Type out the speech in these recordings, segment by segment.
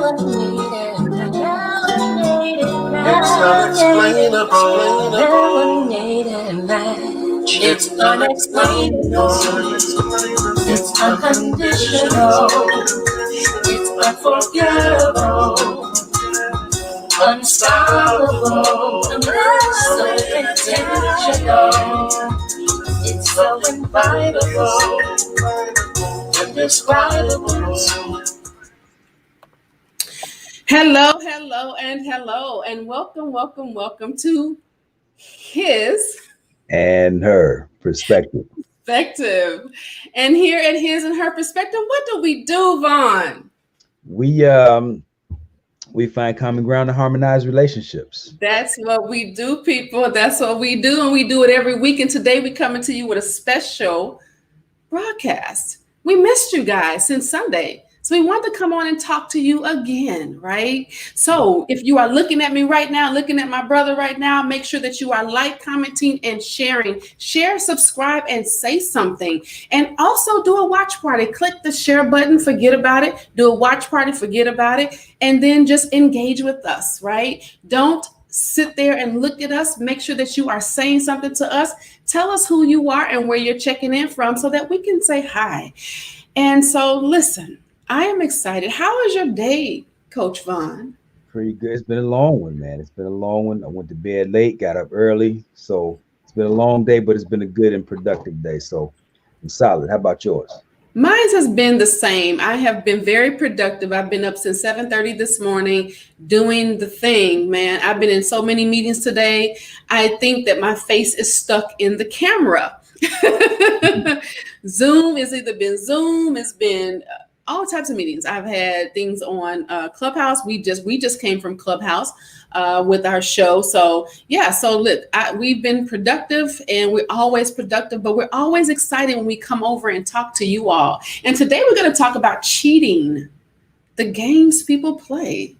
It's unexplainable. It's unconditional. It's unforgettable. Unstoppable. And that's so intentional. It's so invitable. Indescribable. Hello, and welcome to his and her perspective. And here at his and her perspective, what do we do, Vaughn? We find common ground to harmonize relationships. That's what we do, people. That's what we do, and we do it every week. And today we're coming to you with a special broadcast. We missed you guys since Sunday. So we want to come on and talk to you again, right? So if you are looking at me right now, looking at my brother right now, make sure that you are commenting, and sharing. Share, subscribe, and say something. And also do a watch party. Click the share button, forget about it. Do a watch party, forget about it. And then just engage with us, right? Don't sit there and look at us. Make sure that you are saying something to us. Tell us who you are and where you're checking in from so that we can say hi. And so listen. I am excited. How was your day, Coach Vaughn? Pretty good. It's been a long one, man. It's been a long one. I went to bed late, got up early. So it's been a long day, but it's been a good and productive day. So I'm solid. How about yours? Mine has been the same. I have been very productive. I've been up since 7:30 this morning doing the thing, man. I've been in so many meetings today. I think that my face is stuck in the camera. Zoom, it's been all types of meetings. I've had things on Clubhouse. We just came from Clubhouse with our show. So yeah, so look, we've been productive, and we're always productive, but we're always excited when we come over and talk to you all. And today we're going to talk about cheating, the games people play.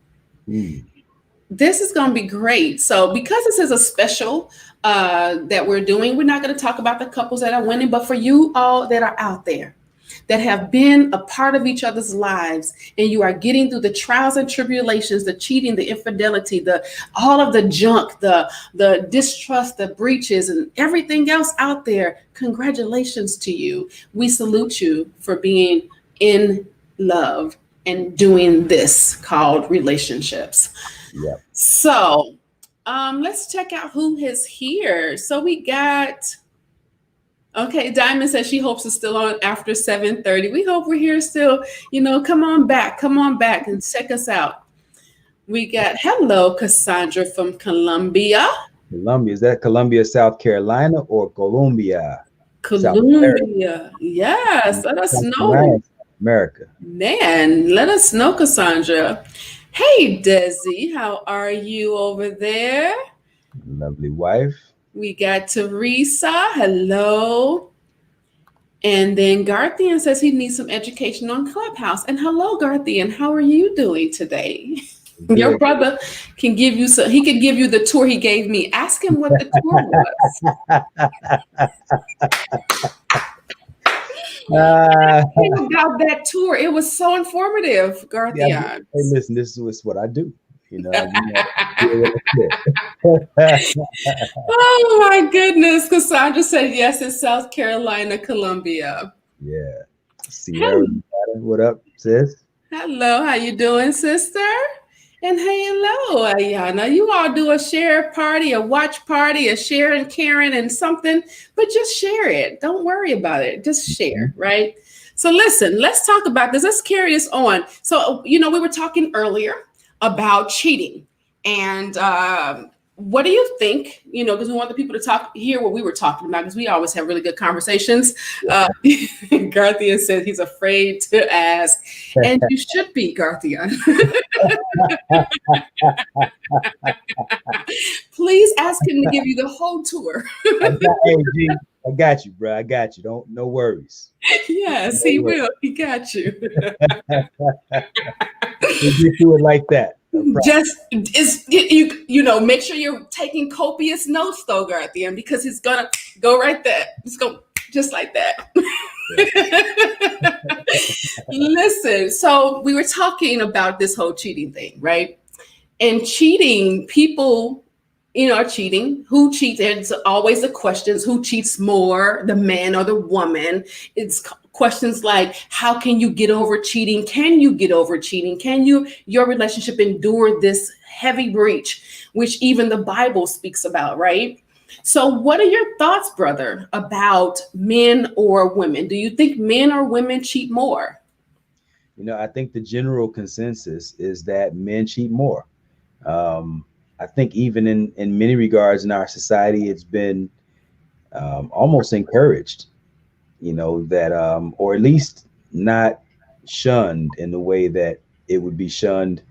This is going to be great. So because this is a special that we're doing, we're not going to talk about the couples that are winning, but for you all that are out there, that have been a part of each other's lives, and you are getting through the trials and tribulations, the cheating, the infidelity, all of the junk, the distrust, the breaches, and everything else out there. Congratulations to you. We salute you for being in love and doing this called relationships. Yep. So let's check out who is here. So we got... Okay, Diamond says she hopes it's still on after 7:30. We hope we're here still. Come on back and check us out. We got hello, Cassandra from Colombia. Colombia, is that Columbia, South Carolina, or Colombia? Colombia, yes. Let us know. America. Man, let us know, Cassandra. Hey, Desi, how are you over there? Lovely wife. We got Teresa, hello. And then Garthian says he needs some education on Clubhouse. And hello, Garthian, how are you doing today? Good. Your brother can give you he could give you the tour he gave me. Ask him what the tour was. About that tour. It was so informative, Garthian. Yeah, hey, listen, this is what I do. Oh my goodness. Cassandra said yes, in South Carolina, Columbia. Yeah. Sierra, what up, sis? Hello, how you doing, sister? And hey, hello, Ayana. You all do a share party, a watch party, a share and Karen and something, but just share it. Don't worry about it. Just share, right? So listen, let's talk about this. Let's carry this on. So, we were talking earlier about cheating, and what do you think? Because we want the people to hear what we were talking about, because we always have really good conversations. Garthian said he's afraid to ask, and you should be, Garthian. Please ask him to give you the whole tour. I got you, bro. I got you. No worries. Yes, he will. He got you. You do it like that. No just make sure you're taking copious notes though, Garthian, because he's gonna go right there. Just go just like that. Yeah. Listen, so we were talking about this whole cheating thing, right? And cheating, people, are cheating. Who cheats? There's always the questions: who cheats more, the man or the woman? It's questions like, how can you get over cheating? Can you get over cheating? Can your relationship endure this heavy breach, which even the Bible speaks about, right? So, what are your thoughts, brother, about men or women? Do you think men or women cheat more? I think the general consensus is that men cheat more. Um, I think even in many regards in our society, it's been almost encouraged, that, or at least not shunned in the way that it would be shunned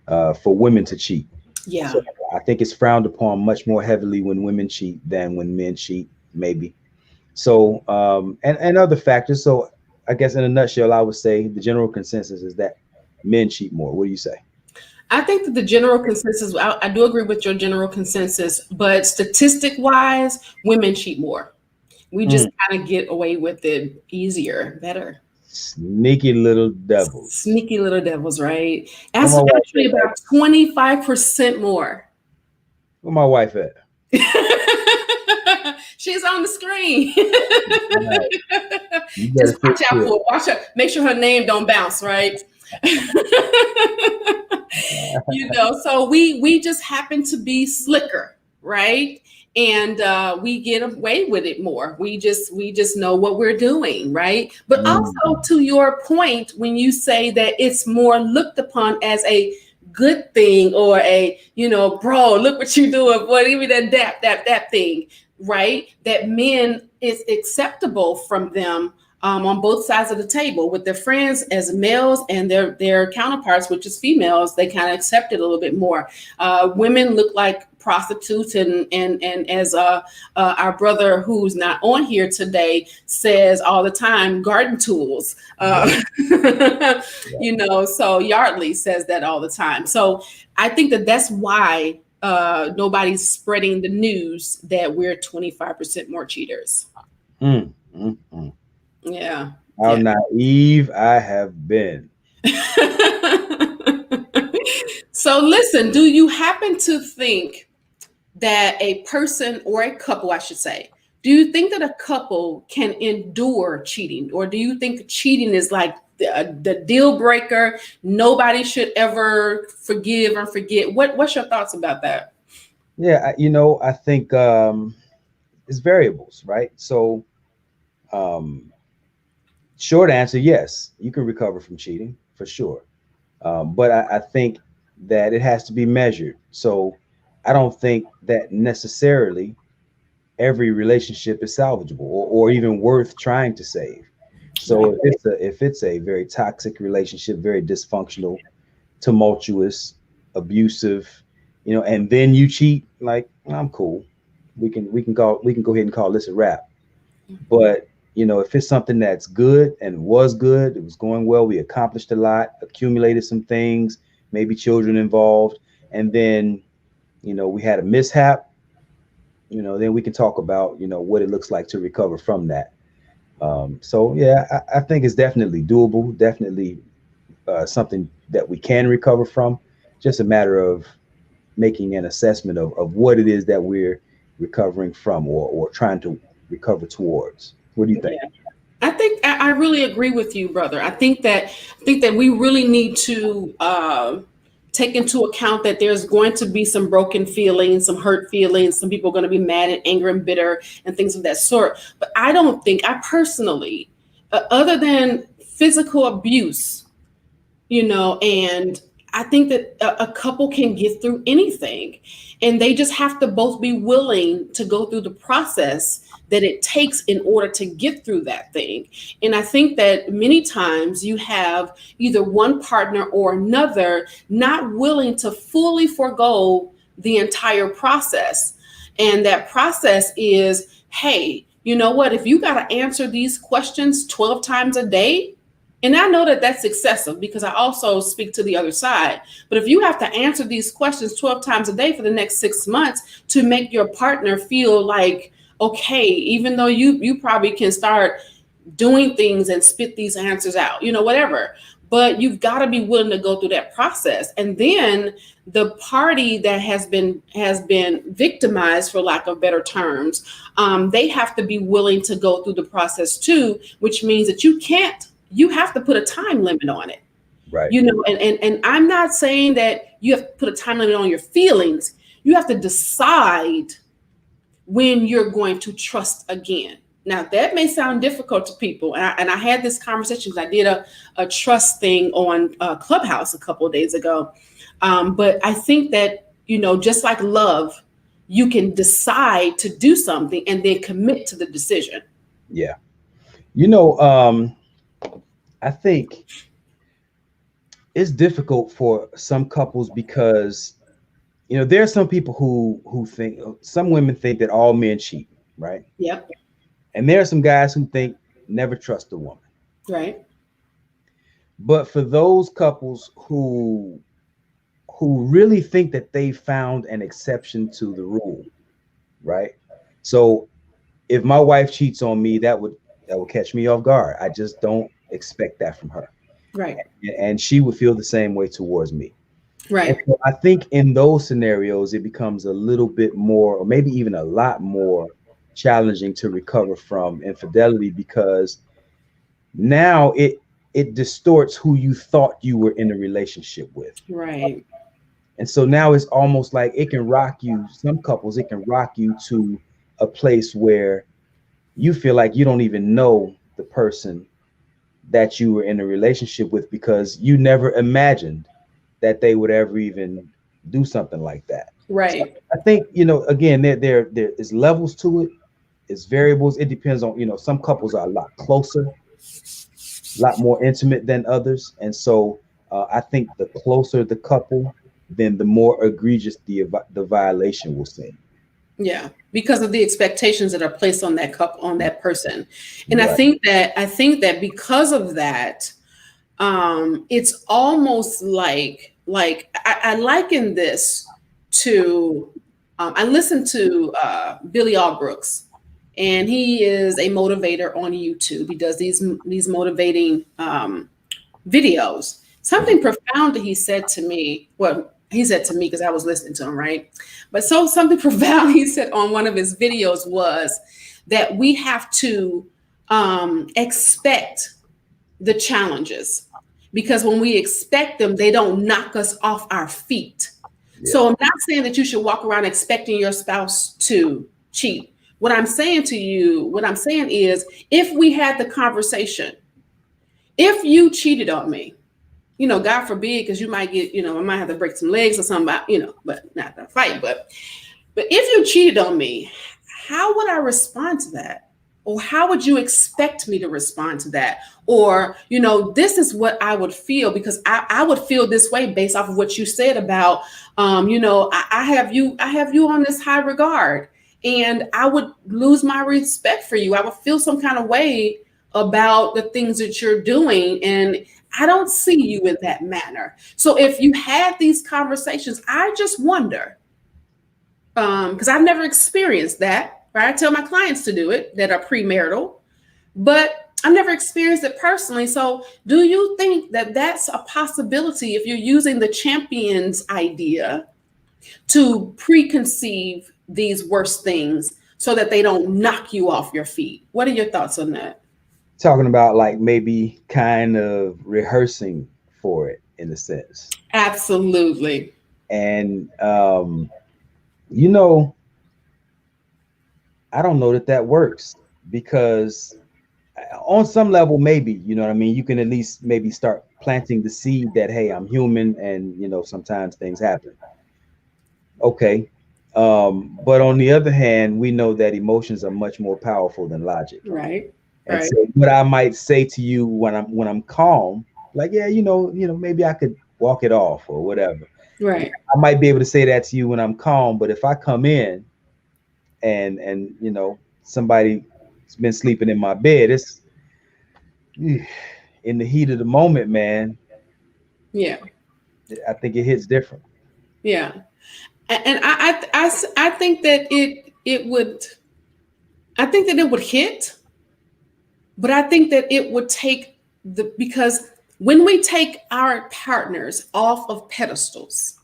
for women to cheat. Yeah. So I think it's frowned upon much more heavily when women cheat than when men cheat, maybe. So, and other factors. So I guess in a nutshell, I would say the general consensus is that men cheat more. What do you say? I think that the general consensus, I do agree with your general consensus, but statistic wise, women cheat more. We just Mm. kind of get away with it easier, better. Sneaky little devils. Sneaky little devils, right? Where That's my wife actually at? about 25% more. Where my wife at? She's on the screen. Right. You better Just watch sit out still. for it. Watch her. Make sure her name don't bounce, right? So we just happen to be slicker, right? And we get away with it more. We just know what we're doing, right? But also, Mm. to your point, when you say that it's more looked upon as a good thing, or a, bro, look what you're doing, boy, give me that thing, right? That men, is acceptable from them, on both sides of the table, with their friends as males, and their counterparts, which is females. They kind of accept it a little bit more. Women look like prostitutes, and as our brother who's not on here today says all the time, garden tools. Right. So Yardley says that all the time. So I think that that's why nobody's spreading the news that we're 25% more cheaters. Mm, mm, mm. Yeah. How Yeah. naive I have been. So listen, do you happen to think that a person, or a couple, I should say, do you think that a couple can endure cheating? Or do you think cheating is like the deal breaker? Nobody should ever forgive or forget. What's your thoughts about that? Yeah, I think it's variables, right? So, um, short answer, yes, you can recover from cheating for sure. But I think that it has to be measured. So I don't think that necessarily every relationship is salvageable, or even worth trying to save. So Right. if it's a very toxic relationship, very dysfunctional, tumultuous, abusive, and then you cheat, like, I'm cool. We can go ahead and call this a wrap. But if it's something that's good and was good, it was going well, we accomplished a lot, accumulated some things, maybe children involved, and then we had a mishap, then we can talk about what it looks like to recover from that. So yeah, I think it's definitely doable, definitely something that we can recover from. Just a matter of making an assessment of what it is that we're recovering from, or trying to recover towards. What do you think? Yeah. I think I really agree with you, brother. I think that we really need to take into account that there's going to be some broken feelings, some hurt feelings. Some people are going to be mad and angry and bitter and things of that sort. But I don't think, I personally, other than physical abuse, and I think that a couple can get through anything, and they just have to both be willing to go through the process that it takes in order to get through that thing. And I think that many times you have either one partner or another not willing to fully forego the entire process. And that process is, hey, you know what, if you got to answer these questions 12 times a day, and I know that that's excessive because I also speak to the other side. But if you have to answer these questions 12 times a day for the next 6 months to make your partner feel like, okay, even though you probably can start doing things and spit these answers out, whatever. But you've got to be willing to go through that process. And then the party that has been victimized, for lack of better terms, they have to be willing to go through the process too, which means that you have to put a time limit on it. Right. And I'm not saying that you have to put a time limit on your feelings. You have to decide when you're going to trust again. Now, that may sound difficult to people. And I had this conversation because I did a trust thing on Clubhouse a couple of days ago. But I think that, just like love, you can decide to do something and then commit to the decision. Yeah. I think it's difficult for some couples because, there are some people who think, some women think that all men cheat, right? Yep. And there are some guys who think never trust a woman. Right. But for those couples who really think that they found an exception to the rule, right? So if my wife cheats on me, that would catch me off guard. I just don't expect that from her. Right. And she would feel the same way towards me. Right. And so I think in those scenarios, it becomes a little bit more, or maybe even a lot more challenging to recover from infidelity, because now it distorts who you thought you were in a relationship with. Right. And so now it's almost like it can rock you. Some couples, it can rock you to a place where you feel like you don't even know the person that you were in a relationship with, because you never imagined that they would ever even do something like that. Right. So I think, again, there is levels to it. It's variables. It depends on, some couples are a lot closer, a lot more intimate than others. And so I think the closer the couple, then the more egregious the violation will seem. Yeah, because of the expectations that are placed on that couple, on that person. And Right. I think that because of that, it's almost like I liken this to I listened to Billy Allbrooks, and he is a motivator on YouTube. He does these motivating videos. Something profound that he said to me. Well, he said to me because I was listening to him, right? But so something profound he said on one of his videos was that we have to expect the challenges, because when we expect them, they don't knock us off our feet. Yeah. So I'm not saying that you should walk around expecting your spouse to cheat. What I'm saying is, if we had the conversation, if you cheated on me, God forbid, because you might get, I might have to break some legs or something, but not to fight. But if you cheated on me, how would I respond to that? Or how would you expect me to respond to that? Or, this is what I would feel, because I would feel this way based off of what you said about, I have you on this high regard, and I would lose my respect for you. I would feel some kind of way about the things that you're doing, and I don't see you in that manner. So if you had these conversations, I just wonder, because I've never experienced that. Right? I tell my clients to do it that are premarital, but I've never experienced it personally. So do you think that that's a possibility if you're using the champion's idea to preconceive these worst things so that they don't knock you off your feet? What are your thoughts on that? Talking about like maybe kind of rehearsing for it in a sense. Absolutely. And, I don't know that works, because on some level, maybe, what I mean? You can at least maybe start planting the seed that, hey, I'm human and, sometimes things happen. Okay. But on the other hand, we know that emotions are much more powerful than logic. Right. And so what I might say to you when I'm calm, like, yeah, maybe I could walk it off or whatever. Right. I might be able to say that to you when I'm calm, but if I come in and somebody's been sleeping in my bed, it's in the heat of the moment, man. Yeah. I think it hits different. Yeah. And I think that it would hit, But I think that it would take because when we take our partners off of pedestals,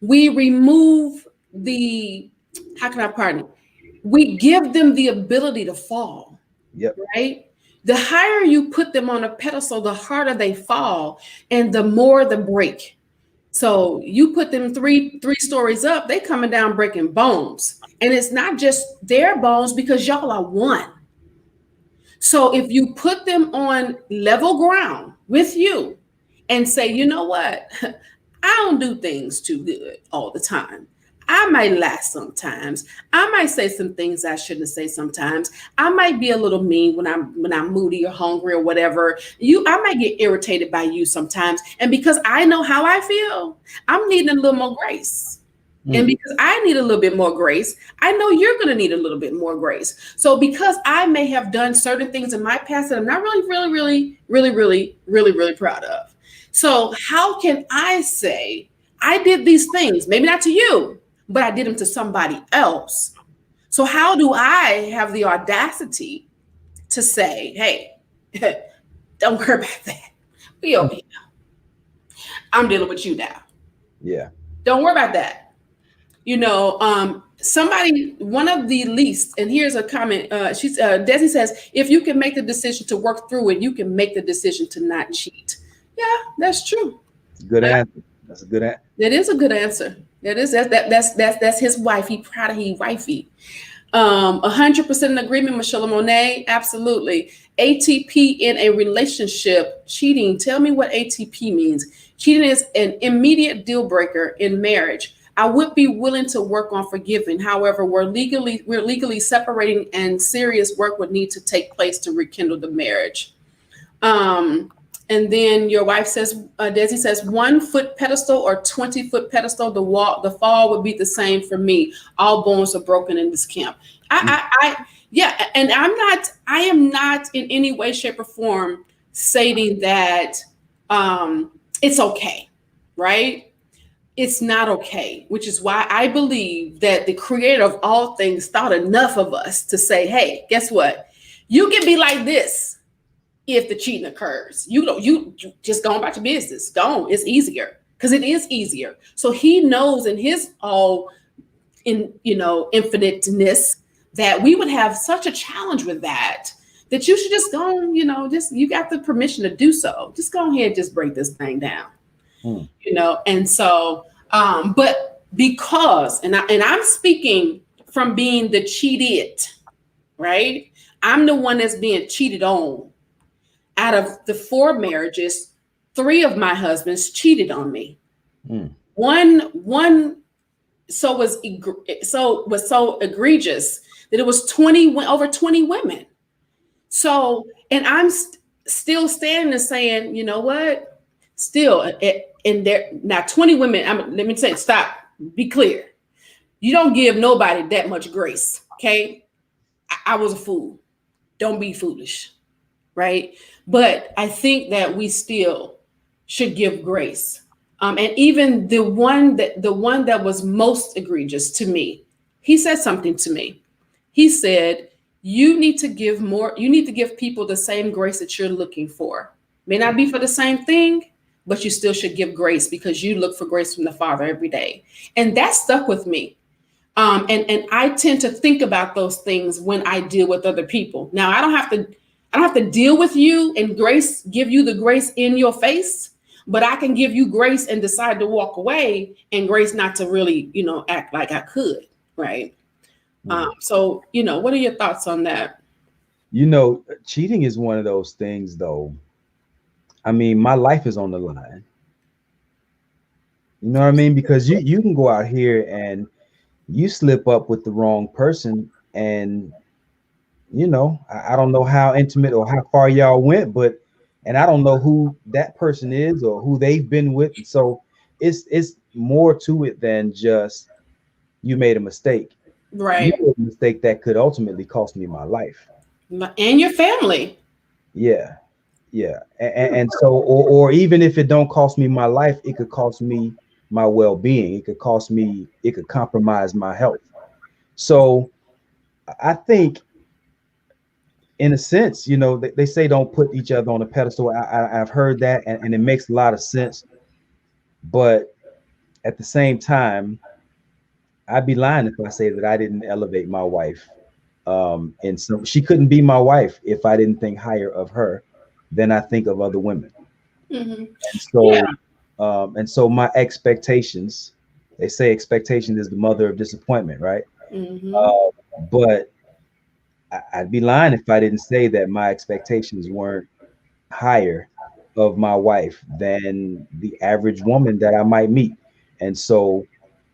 we remove the, how can I pardon? We give them the ability to fall, Yep. right? The higher you put them on a pedestal, the harder they fall and the more the break. So you put them three stories up, they coming down breaking bones. And it's not just their bones because y'all are one. So if you put them on level ground with you and say, you know what, I don't do things too good all the time. I might lie sometimes. I might say some things I shouldn't say sometimes. I might be a little mean when I'm moody or hungry or whatever. I might get irritated by you sometimes. And because I know how I feel, I'm needing a little more grace. And because I need a little bit more grace, I know you're going to need a little bit more grace. So because I may have done certain things in my past that I'm not really proud of. So how can I say I did these things, maybe not to you, but I did them to somebody else? So how do I have the audacity to say, hey, don't worry about that. We over here. I'm dealing with you now. Yeah. Don't worry about that. Somebody, one of the least, and here's a comment. Desi says, if you can make the decision to work through it, you can make the decision to not cheat. Yeah, that's true. Good answer. That's a good answer. That is a good answer. That's his wife. He proud of he wifey. 100% in agreement, Michelle Monet. Absolutely. ATP in a relationship, cheating. Tell me what ATP means. Cheating is an immediate deal breaker in marriage. I would be willing to work on forgiving. However, we're legally separating, and serious work would need to take place to rekindle the marriage. And then your wife says, Desi says, 1 foot pedestal or 20-foot pedestal, the fall would be the same for me. All bones are broken in this camp. Yeah, and I am not in any way, shape, or form stating that it's okay, right? It's not okay, which is why I believe that the creator of all things thought enough of us to say, hey, guess what? You can be like this if the cheating occurs. You just go about your business. Don't. It's easier because it is easier. So he knows in his infiniteness that we would have such a challenge with that you should just go, you got the permission to do so. Just go ahead, just break this thing down. And so, but because, and I'm speaking from being the cheated, right? I'm the one that's being cheated on. Out of the 4 marriages, 3 of my husbands cheated on me. One was so egregious that it was over 20 women. So, and I'm still standing and saying, you know what? Still, and there now 20 women. Let me say, stop. Be clear. You don't give nobody that much grace. Okay, I was a fool. Don't be foolish, right? But I think that we still should give grace. And even the one that was most egregious to me, he said something to me. He said, you need to give more. You need to give people the same grace that you're looking for. May not be for the same thing, but you still should give grace because you look for grace from the Father every day. And that stuck with me. And I tend to think about those things when I deal with other people. Now, I don't have to deal with you and give you the grace in your face, but I can give you grace and decide to walk away, and grace not to really, act like I could. Right. So, what are your thoughts on that? Cheating is one of those things, though. I mean, my life is on the line. You know what I mean? Because you can go out here and you slip up with the wrong person, and I don't know how intimate or how far y'all went, and I don't know who that person is or who they've been with. So it's more to it than just you made a mistake. Right. You made a mistake that could ultimately cost me my life and your family. Yeah. And so, or even if it don't cost me my life, it could cost me my well-being. It could compromise my health. So I think in a sense, they say don't put each other on a pedestal. I've heard that, and it makes a lot of sense. But at the same time, I'd be lying if I say that I didn't elevate my wife. And so she couldn't be my wife if I didn't think higher of her than I think of other women. Mm-hmm. And Yeah. so my expectations, they say expectation is the mother of disappointment, right? Mm-hmm. But I'd be lying if I didn't say that my expectations weren't higher of my wife than the average woman that I might meet. And so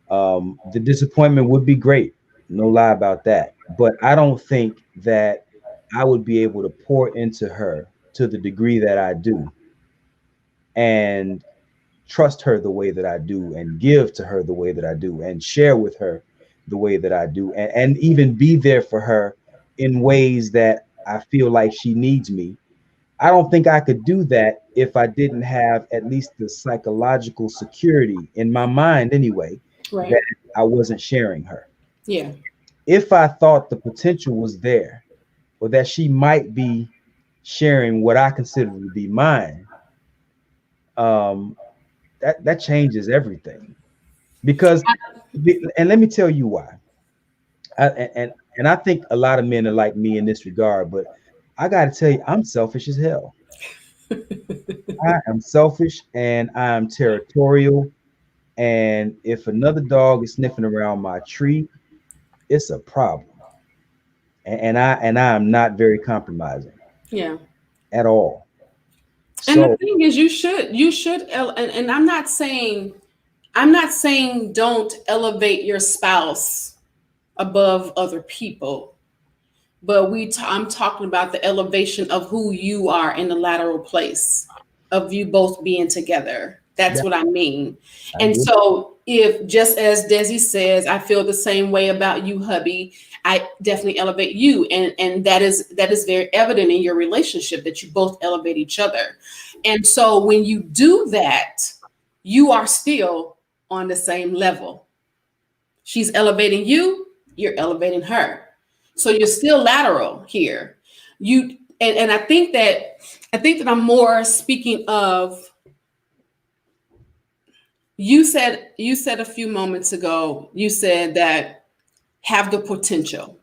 the disappointment would be great, no lie about that. But I don't think that I would be able to pour into her to the degree that I do and trust her the way that I do and give to her the way that I do and share with her the way that I do and even be there for her in ways that I feel like she needs me. I don't think I could do that if I didn't have at least the psychological security in my mind anyway that Right. I wasn't sharing her. Yeah. If I thought the potential was there or that she might be sharing what I consider to be mine, um, that changes everything. Because, and let me tell you why. And I think a lot of men are like me in this regard, but I got to tell you, I'm selfish as hell. I am selfish and I am territorial. And if another dog is sniffing around my tree, it's a problem. And I am not very compromising Yeah. at all. And the So thing is, and I'm not saying don't elevate your spouse above other people, but I'm talking about the elevation of who you are in the lateral place of you both being together. That's yeah, what I mean. I And get so, if just as Desi says, I feel the same way about you, hubby, I definitely elevate you, and that is very evident in your relationship that you both elevate each other. And so, when you do that, you are still on the same level. She's elevating you, you're elevating her. So you're still lateral here. And I think that I'm more speaking of, you said a few moments ago, you said that have the potential.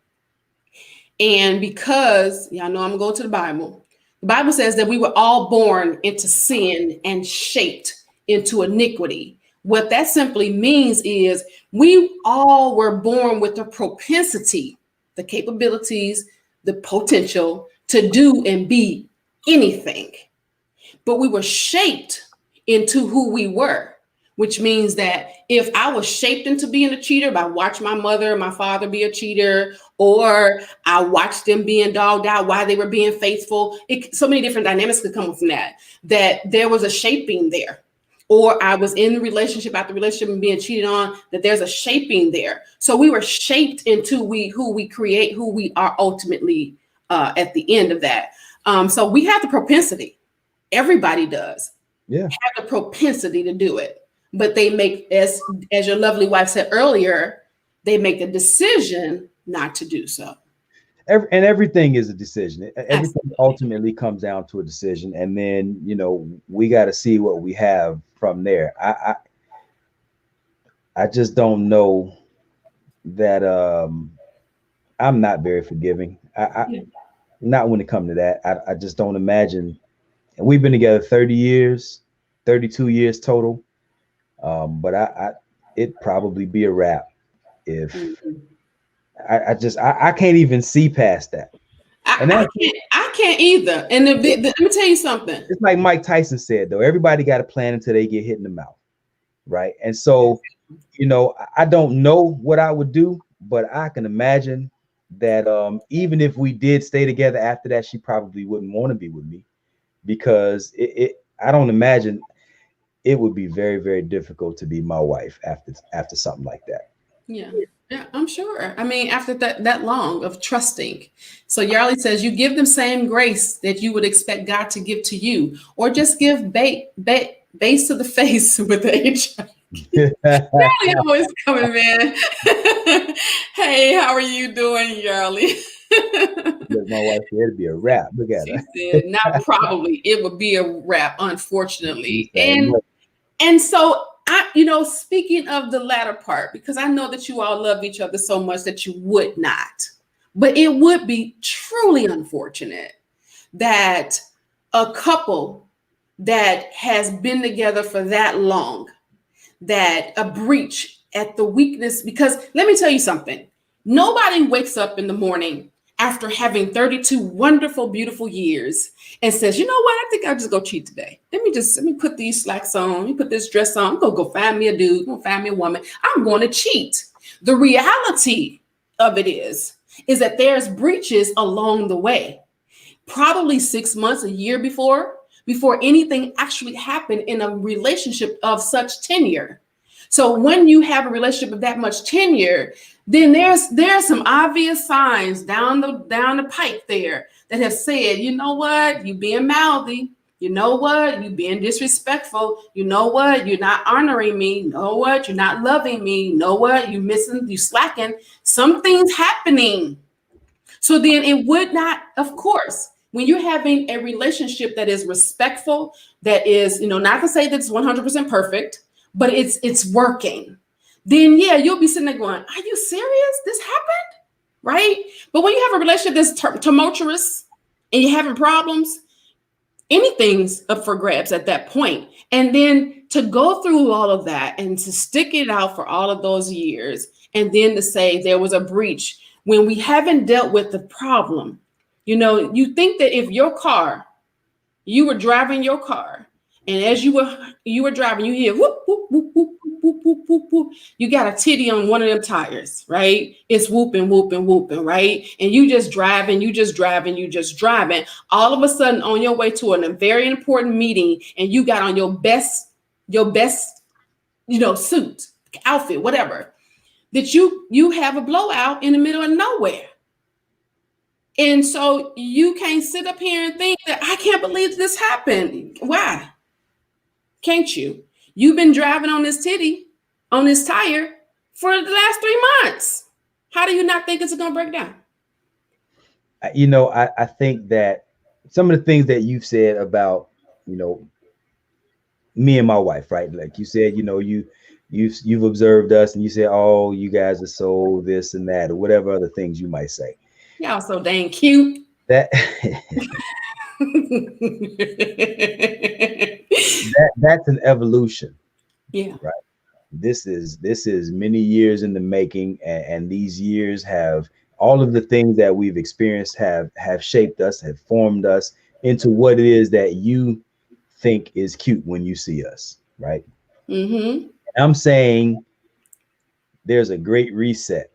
And because y'all know I'm going to the Bible says that we were all born into sin and shaped into iniquity. What that simply means is we all were born with the propensity, the capabilities, the potential to do and be anything, but we were shaped into who we were, which means that if I was shaped into being a cheater by watching my mother and my father be a cheater, or I watched them being dogged out while they were being faithful, so many different dynamics could come from that there was a shaping there. Or I was in relationship after relationship and being cheated on, that there's a shaping there. So we were shaped into who we create, who we are ultimately at the end of that. So we have the propensity. Everybody does yeah. have the propensity to do it, but they make, as your lovely wife said earlier, they make a decision not to do so. And everything is a decision. Everything Absolutely. ultimately comes down to a decision, and then we got to see what we have from there. I just don't know that I'm not very forgiving. Yeah. Not when it comes to that. I just don't imagine. And we've been together 30 years, 32 years total. But it'd probably be a wrap if Mhm. I can't even see past that. And I that's can't. I can't either. And let me tell you something. it's like Mike Tyson said, though, everybody got a plan until they get hit in the mouth. Right. And so, I don't know what I would do, but I can imagine that even if we did stay together after that, she probably wouldn't want to be with me because I don't imagine it would be very, very difficult to be my wife after something like that. Yeah. Yeah, I'm sure. I mean, after that long of trusting. So Yarly says you give them same grace that you would expect God to give to you, or just give base to the face with the H. Yarly always coming, man. Hey, how are you doing, Yarly? Look, my wife said it'd be a wrap. Look at She her. said, not probably, it would be a wrap, She's unfortunately. saying, look, And so speaking of the latter part, because I know that you all love each other so much that you would not, but it would be truly unfortunate that a couple that has been together for that long, that a breach at the weakness, because let me tell you something, nobody wakes up in the morning after having 32 wonderful, beautiful years and says, you know what, I think I'll just go cheat today. Let me put these slacks on, let me put this dress on, I'm gonna go find me a dude, I'm gonna find me a woman, I'm going to cheat. The reality of it is that there's breaches along the way, probably 6 months, a year before anything actually happened in a relationship of such tenure. So when you have a relationship of that much tenure, then there's some obvious signs down the pipe there that have said, you know what, you being mouthy, you know what, you being disrespectful, you know what, you're not honoring me, you know what, you're not loving me, you know what, you slacking, something's happening. So then it would not, of course, when you're having a relationship that is respectful, that is, not to say that it's 100% perfect, but it's working, then yeah, you'll be sitting there going, are you serious? This happened? Right? But when you have a relationship that's tumultuous and you're having problems, anything's up for grabs at that point. And then to go through all of that and to stick it out for all of those years, and then to say there was a breach when we haven't dealt with the problem. You think that if you were driving your car, and as you were driving, you hear whoop, whoop, whoop, whoop, whoop, whoop, whoop, whoop. You got a titty on one of them tires, right? It's whooping, whooping, whooping, right? And you just driving. All of a sudden, on your way to a very important meeting, and you got on your best, suit, outfit, whatever, that you have a blowout in the middle of nowhere. And so you can't sit up here and think that I can't believe this happened. Why? Can't you? You've been driving on this tire for the last 3 months. How do you not think it's going to break down? I think that some of the things that you've said about, me and my wife, right? Like you said, you've observed us and you said, oh, you guys are so this and that, or whatever other things you might say. Y'all so dang cute. That that's an evolution. Yeah. Right. This is many years in the making, and these years have all of the things that we've experienced have shaped us, have formed us into what it is that you think is cute when you see us, right? Mm-hmm. I'm saying there's a great reset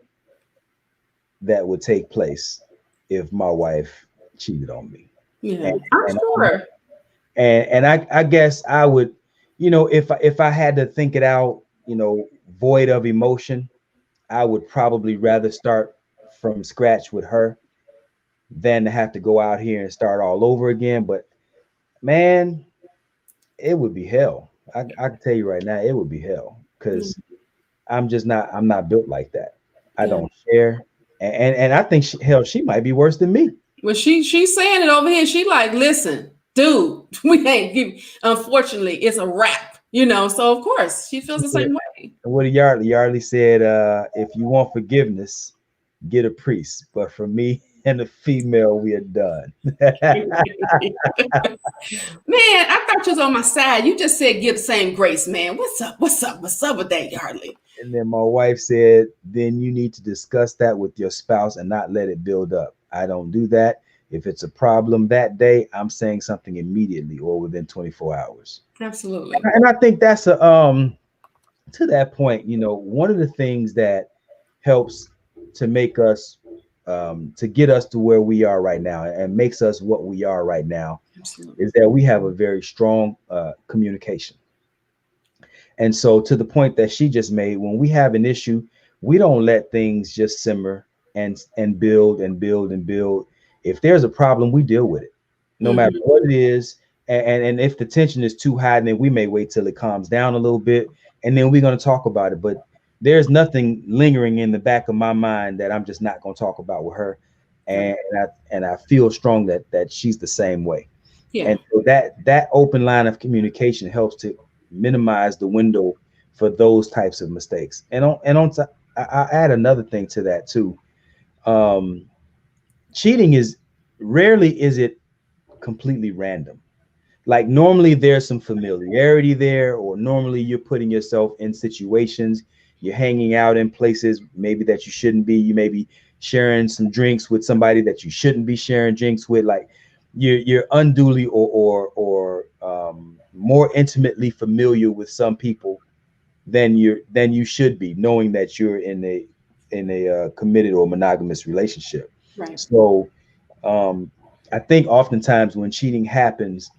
that would take place if my wife cheated on me. Yeah, I'm sure. And I guess I would, if I had to think it out, void of emotion, I would probably rather start from scratch with her than to have to go out here and start all over again. But man, it would be hell. I can tell you right now, it would be hell, because I'm not built like that. I don't share. And I think she might be worse than me. Well, she's saying it over here. She like, listen, dude, we ain't give. Unfortunately, it's a wrap. So of course she feels the same way. What Yardley said, if you want forgiveness, get a priest. But for me and the female, we are done. Man, I thought you was on my side. You just said give the same grace, man. What's up with that, Yardley? And then my wife said, then you need to discuss that with your spouse and not let it build up. I don't do that. If it's a problem that day, I'm saying something immediately or within 24 hours. Absolutely. And I think that's to that point, one of the things that helps to make us to get us to where we are right now and makes us what we are right now. Absolutely. Is that we have a very strong communication. And so to the point that she just made, when we have an issue, we don't let things just simmer and build and build and build. If there's a problem, we deal with it, no matter what it is. And if the tension is too high, then we may wait till it calms down a little bit, and then we're going to talk about it. But there's nothing lingering in the back of my mind that I'm just not going to talk about with her. and I feel strong that she's the same way. Yeah. And so that open line of communication helps to minimize the window for those types of mistakes. I add another thing to that too. Um, Cheating is rarely is it completely random. Like normally there's some familiarity there, or normally you're putting yourself in situations, you're hanging out in places maybe that you shouldn't be. You may be sharing some drinks with somebody that you shouldn't be sharing drinks with. Like you're unduly or more intimately familiar with some people than you should be, knowing that you're in a committed or monogamous relationship. Right. So um, I think oftentimes when cheating happens,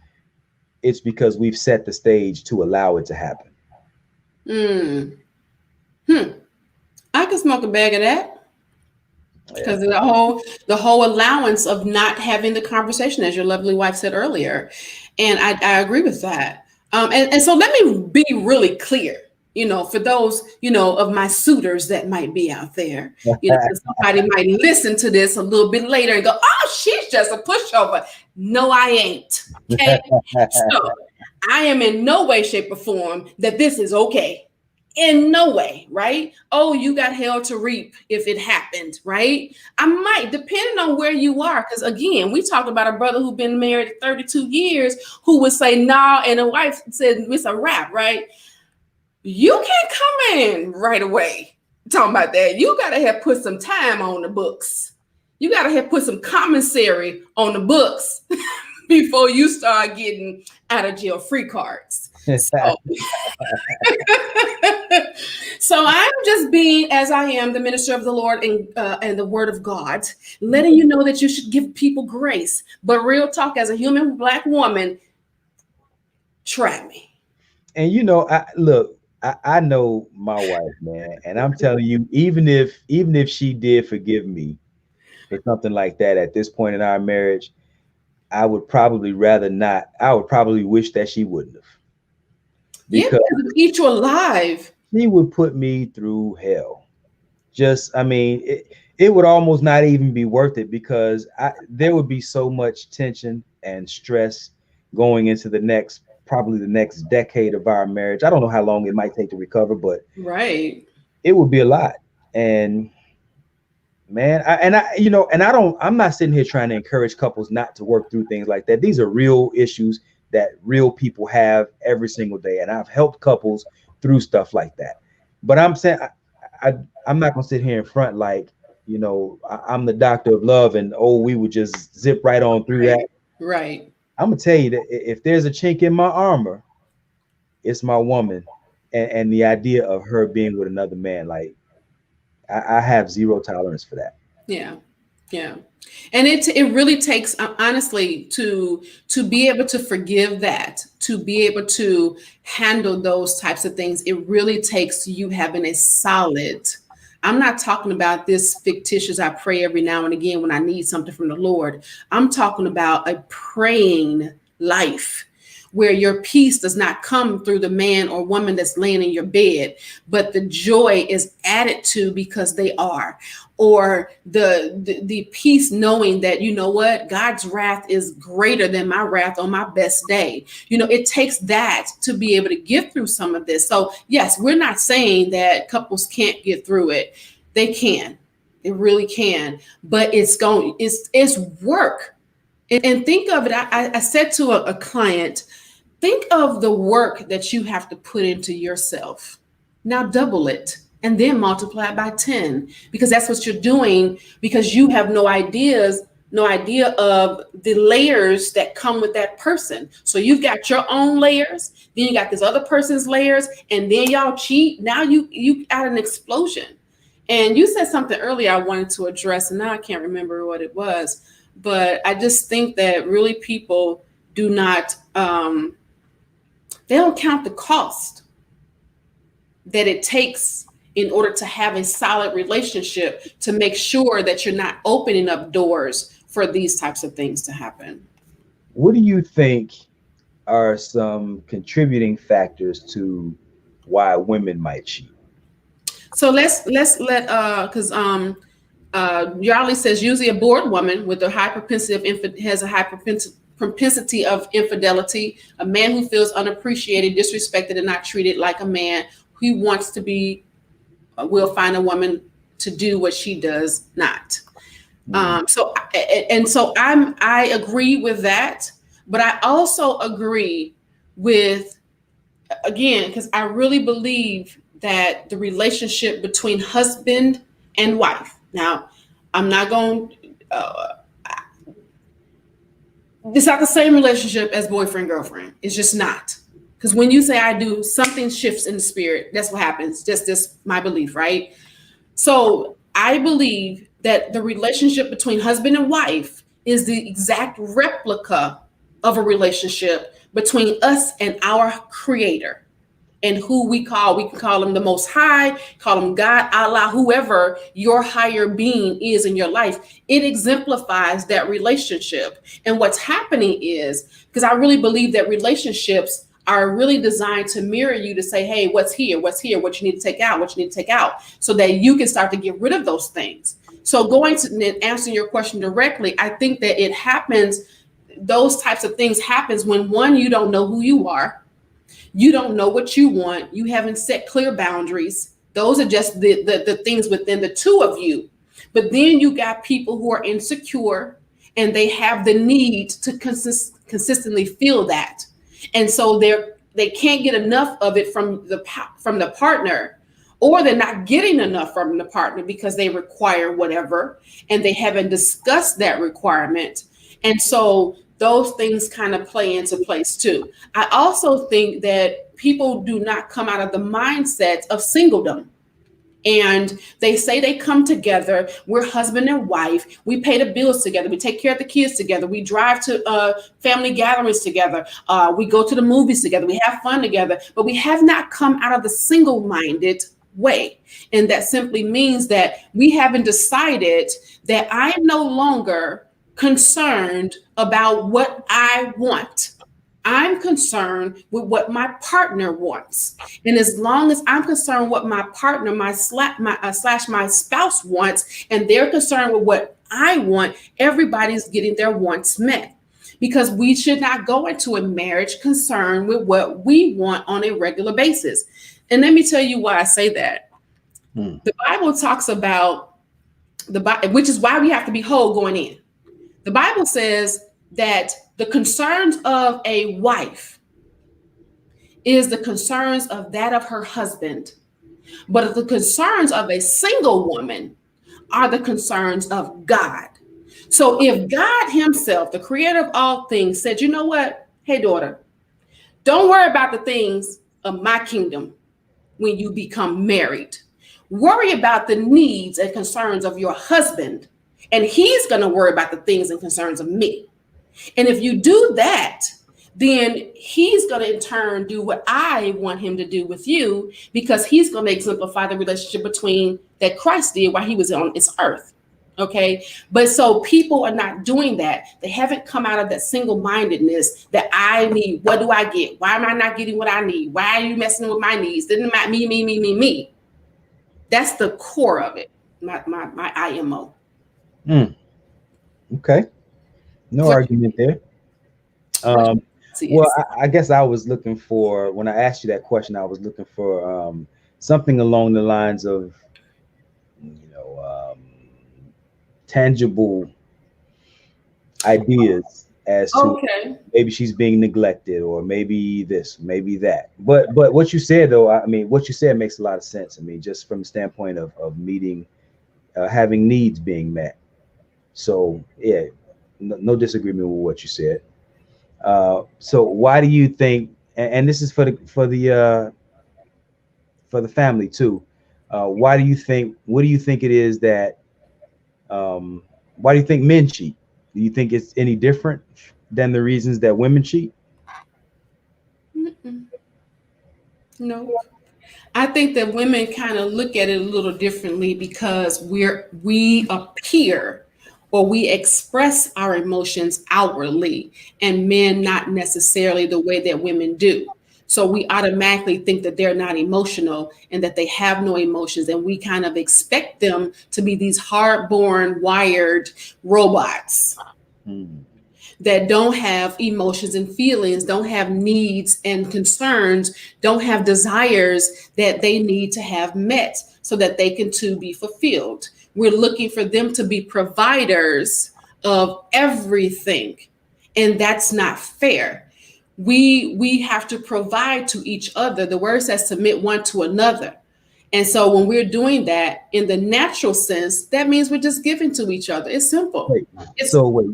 it's because we've set the stage to allow it to happen. Mm. Hmm. I can smoke a bag of that Yeah. because of the whole allowance of not having the conversation, as your lovely wife said earlier, and I agree with that. And so let me be really clear. For those, of my suitors that might be out there, 'cause somebody might listen to this a little bit later and go, oh, she's just a pushover. No, I ain't. Okay. So I am in no way, shape, or form that this is okay. In no way, right? Oh, you got hell to reap if it happened, right? I might, depending on where you are, because again, we talked about a brother who's been married 32 years who would say no, nah, and the wife said it's a wrap, right? You can't come in right away talking about that. You gotta have put some time on the books. You gotta have put some commissary on the books before you start getting out of jail free cards. So, so I'm just being as I am, the minister of the Lord and the Word of God, letting you know that you should give people grace. But real talk, as a human Black woman, try me. And I know my wife, man, and I'm telling you, even if she did forgive me for something like that at this point in our marriage, I would probably rather not. I would probably wish that she wouldn't have, Yeah, because because it'll eat you alive. she would put me through hell. Just, I mean, it would almost not even be worth it, because there would be so much tension and stress going into probably the next decade of our marriage. I don't know how long it might take to recover, but Right. it would be a lot. And man, I'm not sitting here trying to encourage couples not to work through things like that. These are real issues that real people have every single day, and I've helped couples through stuff like that. But I'm saying I I'm not gonna sit here in front like, I'm the doctor of love, and we would just zip right on through that. Right. Right. I'm gonna tell you that if there's a chink in my armor, it's my woman, and the idea of her being with another man. Like I have zero tolerance for that. Yeah. Yeah. And it really takes honestly to be able to forgive that, to be able to handle those types of things. It really takes you having a solid. I'm not talking about this fictitious I pray every now and again when I need something from the Lord. I'm talking about a praying life where your peace does not come through the man or woman that's laying in your bed, but the joy is added to because they are, or the peace knowing that, you know what, God's wrath is greater than my wrath on my best day. It takes that to be able to get through some of this. So yes, we're not saying that couples can't get through it. They can. It really can. But it's work. And think of it. I said to a client, think of the work that you have to put into yourself. Now double it and then multiply it by 10, because that's what you're doing, because you have no idea of the layers that come with that person. So you've got your own layers, then you got this other person's layers, and then y'all cheat. Now you got an explosion. And you said something earlier I wanted to address, and now I can't remember what it was. But I just think that really people do not, they don't count the cost that it takes in order to have a solid relationship, to make sure that you're not opening up doors for these types of things to happen. What do you think are some contributing factors to why women might cheat? So let's let because Yarley says usually a bored woman with a high propensity has a high propensity of infidelity. A man who feels unappreciated, disrespected, and not treated like a man who wants to be will find a woman to do what she does not. So I agree with that, but I also agree with, again, because I really believe that the relationship between husband and wife. Now, I'm not going. It's not the same relationship as boyfriend girlfriend. It's just not. Because when you say I do, something shifts in the spirit. That's what happens. Just my belief, right? So I believe that the relationship between husband and wife is the exact replica of a relationship between us and our creator, and who we can call him the Most High, call him God, Allah, whoever your higher being is in your life. It exemplifies that relationship. And what's happening is, because I really believe that relationships are really designed to mirror you, to say, hey, what's here, what you need to take out, so that you can start to get rid of those things. So going to answer your question directly, I think that it happens, those types of things happens when, one, you don't know who you are. You don't know what you want. You haven't set clear boundaries. Those are just the things within the two of you. But then you got people who are insecure and they have the need to consistently feel that. And so they can't get enough of it from the partner, or they're not getting enough from the partner because they require whatever and they haven't discussed that requirement. And so those things kind of play into place too. I also think that people do not come out of the mindset of singledom. And they say they come together, we're husband and wife, we pay the bills together, we take care of the kids together, we drive to family gatherings together, we go to the movies together, we have fun together, but we have not come out of the single-minded way. And that simply means that we haven't decided that I'm no longer concerned about what I want. I'm concerned with what my partner wants. And as long as I'm concerned what my partner, my spouse wants, and they're concerned with what I want, everybody's getting their wants met. Because we should not go into a marriage concerned with what we want on a regular basis. And let me tell you why I say that. The Bible talks about which is why we have to be whole going in. The Bible says that the concerns of a wife is the concerns of that of her husband, but the concerns of a single woman are the concerns of God. So if God himself, the creator of all things, said, you know what? Hey, daughter, don't worry about the things of my kingdom when you become married. Worry about the needs and concerns of your husband, and he's going to worry about the things and concerns of me. And if you do that, then he's going to in turn do what I want him to do with you, because he's going to exemplify the relationship between that Christ did while he was on this earth. Okay. But so people are not doing that. They haven't come out of that single-mindedness that I need. What do I get? Why am I not getting what I need? Why are you messing with my needs? Didn't it me? That's the core of it. My IMO. Okay. No argument there. Well, I guess I was looking for, when I asked you that question, I was looking for something along the lines of, tangible ideas as to maybe she's being neglected, or maybe this, maybe that. But what you said, though, I mean, what you said makes a lot of sense. I mean, just from the standpoint of meeting, having needs being met. So yeah, no disagreement with what you said. So why do you think, and this is for the family too, what do you think it is that, why do you think men cheat? Do you think it's any different than the reasons that women cheat? No. I think that women kind of look at it a little differently, because we appear, or we express our emotions outwardly, and men not necessarily the way that women do. So we automatically think that they're not emotional and that they have no emotions. And we kind of expect them to be these hard-born, wired robots Mm. that don't have emotions and feelings, don't have needs and concerns, don't have desires that they need to have met so that they can too be fulfilled. We're looking for them to be providers of everything, and that's not fair. We have to provide to each other. The word says submit one to another. And so when we're doing that in the natural sense, that means we're just giving to each other. It's simple. Wait, It's so wait,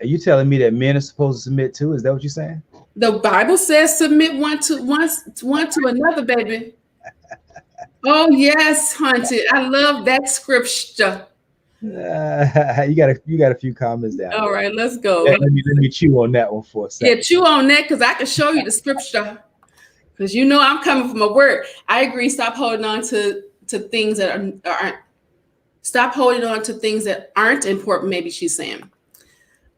are you telling me that men are supposed to submit too? Is that what you're saying? The Bible says submit one to another, baby. Oh yes, Hunted. I love that scripture. You got a few comments down All there. right, let's go. Let me chew on that one for a Yeah, second. chew on that because I can show you the scripture. Because you know I'm coming from a word. I agree. Stop holding on to things that aren't. Stop holding on to things that aren't important. Maybe she's saying.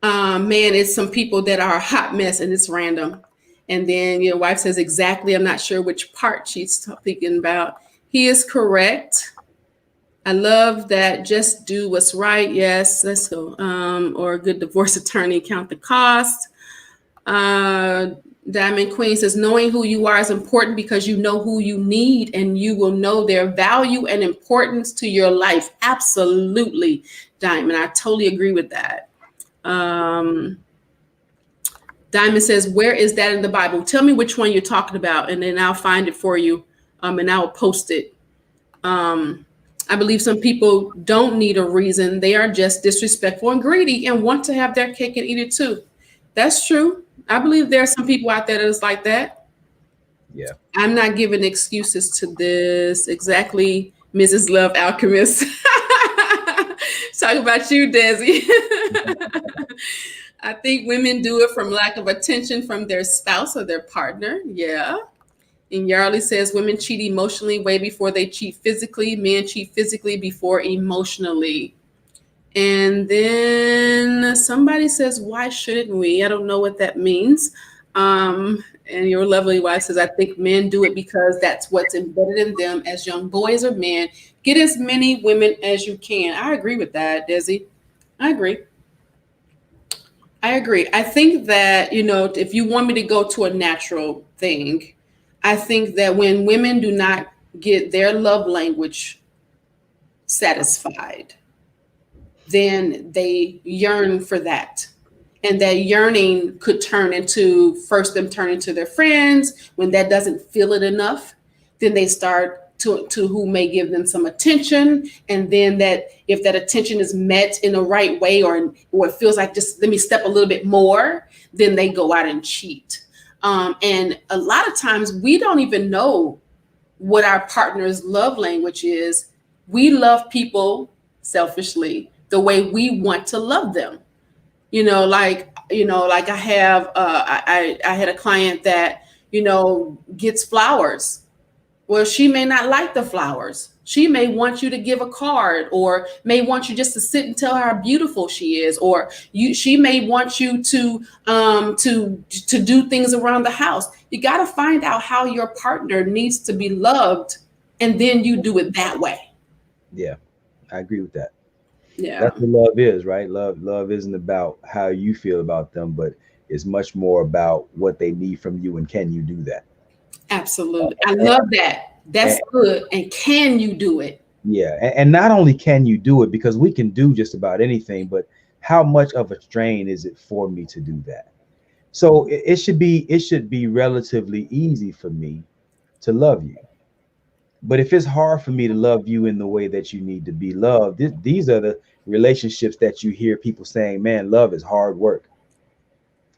Man, it's some people that are a hot mess and it's random. And then your wife says exactly. I'm not sure which part she's speaking about. He is correct. I love that. Just do what's right. Yes, let's go. Or a good divorce attorney, count the cost. Diamond Queen says, knowing who you are is important because you know who you need and you will know their value and importance to your life. Absolutely, Diamond. I totally agree with that. Diamond says, where is that in the Bible? Tell me which one you're talking about, and then I'll find it for you, and I'll post it. I believe some people don't need a reason. They are just disrespectful and greedy and want to have their cake and eat it too. That's true. I believe there are some people out there that is like that. Yeah. I'm not giving excuses to this. Exactly, Mrs. Love Alchemist. Talk about you, Desi. I think women do it from lack of attention from their spouse or their partner. Yeah. And Yarley says women cheat emotionally way before they cheat physically. Men cheat physically before emotionally. And then somebody says, why shouldn't we? I don't know what that means. And your lovely wife says, I think men do it because that's what's embedded in them as young boys or men. Get as many women as you can. I agree with that, Desi. I agree. I think that, if you want me to go to a natural thing, I think that when women do not get their love language satisfied, then they yearn for that. And that yearning could turn into first them turning to their friends. When that doesn't feel it enough, then they start to who may give them some attention. And then that if that attention is met in the right way or it feels like just let me step a little bit more, then they go out and cheat. And a lot of times we don't even know what our partner's love language is. We love people selfishly the way we want to love them. Like I have I had a client that gets flowers. Well, she may not like the flowers. She may want you to give a card or may want you just to sit and tell her how beautiful she is, or she may want you to do things around the house. You got to find out how your partner needs to be loved, and then you do it that way. Yeah, I agree with that. Yeah. That's what love is, right? Love isn't about how you feel about them, but it's much more about what they need from you and can you do that? Absolutely. I love that. That's good. And can you do it? Yeah. And not only can you do it, because we can do just about anything, but how much of a strain is it for me to do that? So it should be relatively easy for me to love you. But if it's hard for me to love you in the way that you need to be loved, these are the relationships that you hear people saying, man, love is hard work.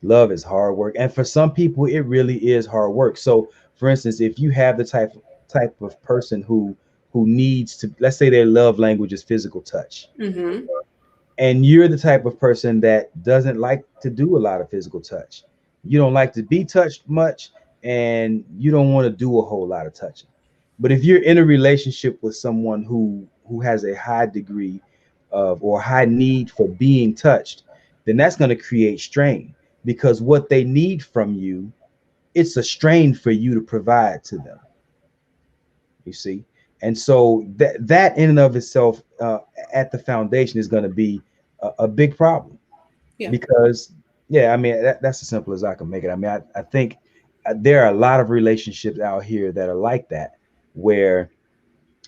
Love is hard work. And for some people, it really is hard work. So for instance, if you have the type of person who needs to, let's say their love language is physical touch. Mm-hmm. And you're the type of person that doesn't like to do a lot of physical touch. You don't like to be touched much, and you don't want to do a whole lot of touching. But if you're in a relationship with someone who has a high degree of or high need for being touched, then that's going to create strain, because what they need from you it's a strain for you to provide to them. You see, and so that in and of itself, at the foundation, is going to be a big problem. Yeah. Because yeah, I mean that's as simple as I can make it. I mean, I think there are a lot of relationships out here that are like that, where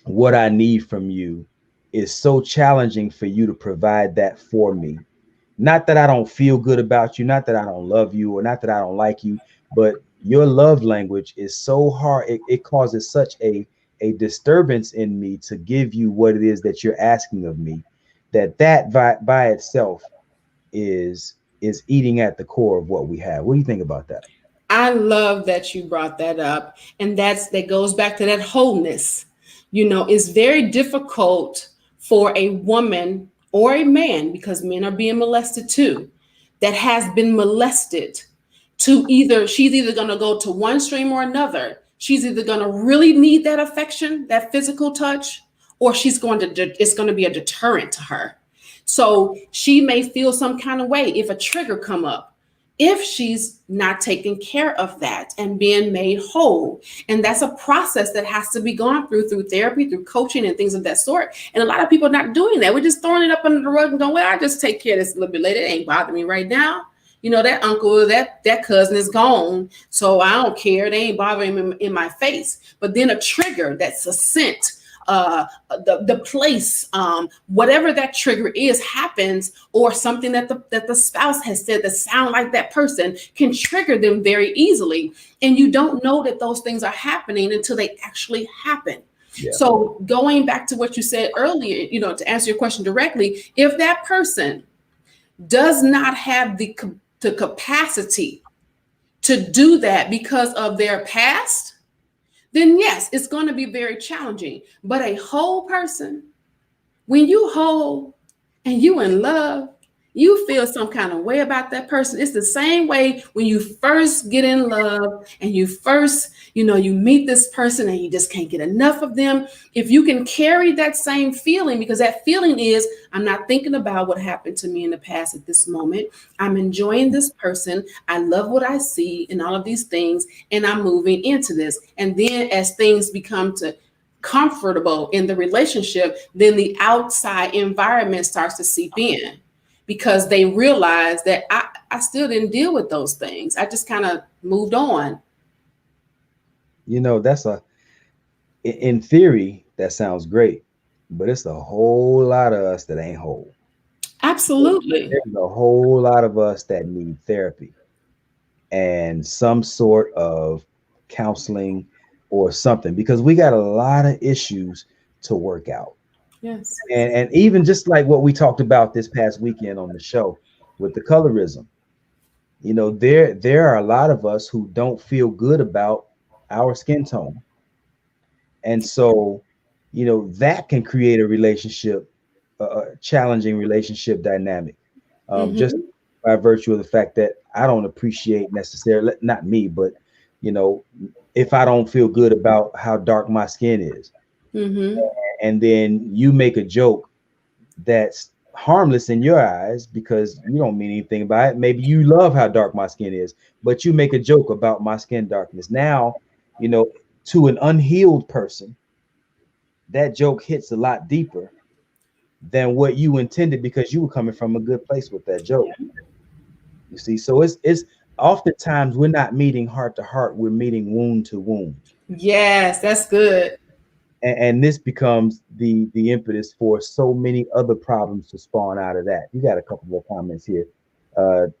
what I need from you is so challenging for you to provide that for me. Not that I don't feel good about you, not that I don't love you, or not that I don't like you, but your love language is so hard. It causes such a disturbance in me to give you what it is that you're asking of me, that by itself is eating at the core of what we have. What do you think about that? I love that you brought that up. And that goes back to that wholeness. It's very difficult for a woman or a man, because men are being molested too, that has been molested, she's either going to go to one stream or another. She's either going to really need that affection, that physical touch, or it's going to be a deterrent to her. So she may feel some kind of way if a trigger come up, if she's not taking care of that and being made whole. And that's a process that has to be gone through therapy, through coaching and things of that sort. And a lot of people are not doing that. We're just throwing it up under the rug and going, well, I just take care of this a little bit later. It ain't bothering me right now. That uncle, that cousin is gone. So I don't care. They ain't bothering me in my face. But then a trigger, that's a scent, the place, whatever that trigger is happens, or something that the spouse has said that sound like that person can trigger them very easily. And you don't know that those things are happening until they actually happen. Yeah. So going back to what you said earlier, to answer your question directly, if that person does not have the capacity to do that because of their past, then yes, it's going to be very challenging. But a whole person, when you whole and you in love, you feel some kind of way about that person. It's the same way when you first get in love and you first, you meet this person and you just can't get enough of them. If you can carry that same feeling, because that feeling is, I'm not thinking about what happened to me in the past at this moment. I'm enjoying this person. I love what I see and all of these things, and I'm moving into this. And then as things become comfortable in the relationship, then the outside environment starts to seep in, because they realize that I still didn't deal with those things. I just kind of moved on. That's in theory, that sounds great, but it's a whole lot of us that ain't whole. Absolutely. There's a whole lot of us that need therapy and some sort of counseling or something, because we got a lot of issues to work out. Yes. And even just like what we talked about this past weekend on the show with the colorism, there are a lot of us who don't feel good about our skin tone. And so, that can create a relationship, a challenging relationship dynamic, just by virtue of the fact that I don't appreciate necessarily, not me, but, if I don't feel good about how dark my skin is. And then you make a joke that's harmless in your eyes because you don't mean anything by it. Maybe you love how dark my skin is, but you make a joke about my skin darkness. Now, to an unhealed person, that joke hits a lot deeper than what you intended, because you were coming from a good place with that joke. You see, so it's oftentimes we're not meeting heart to heart, we're meeting wound to wound. Yes, that's good. And this becomes the impetus for so many other problems to spawn out of that. You got a couple more comments here.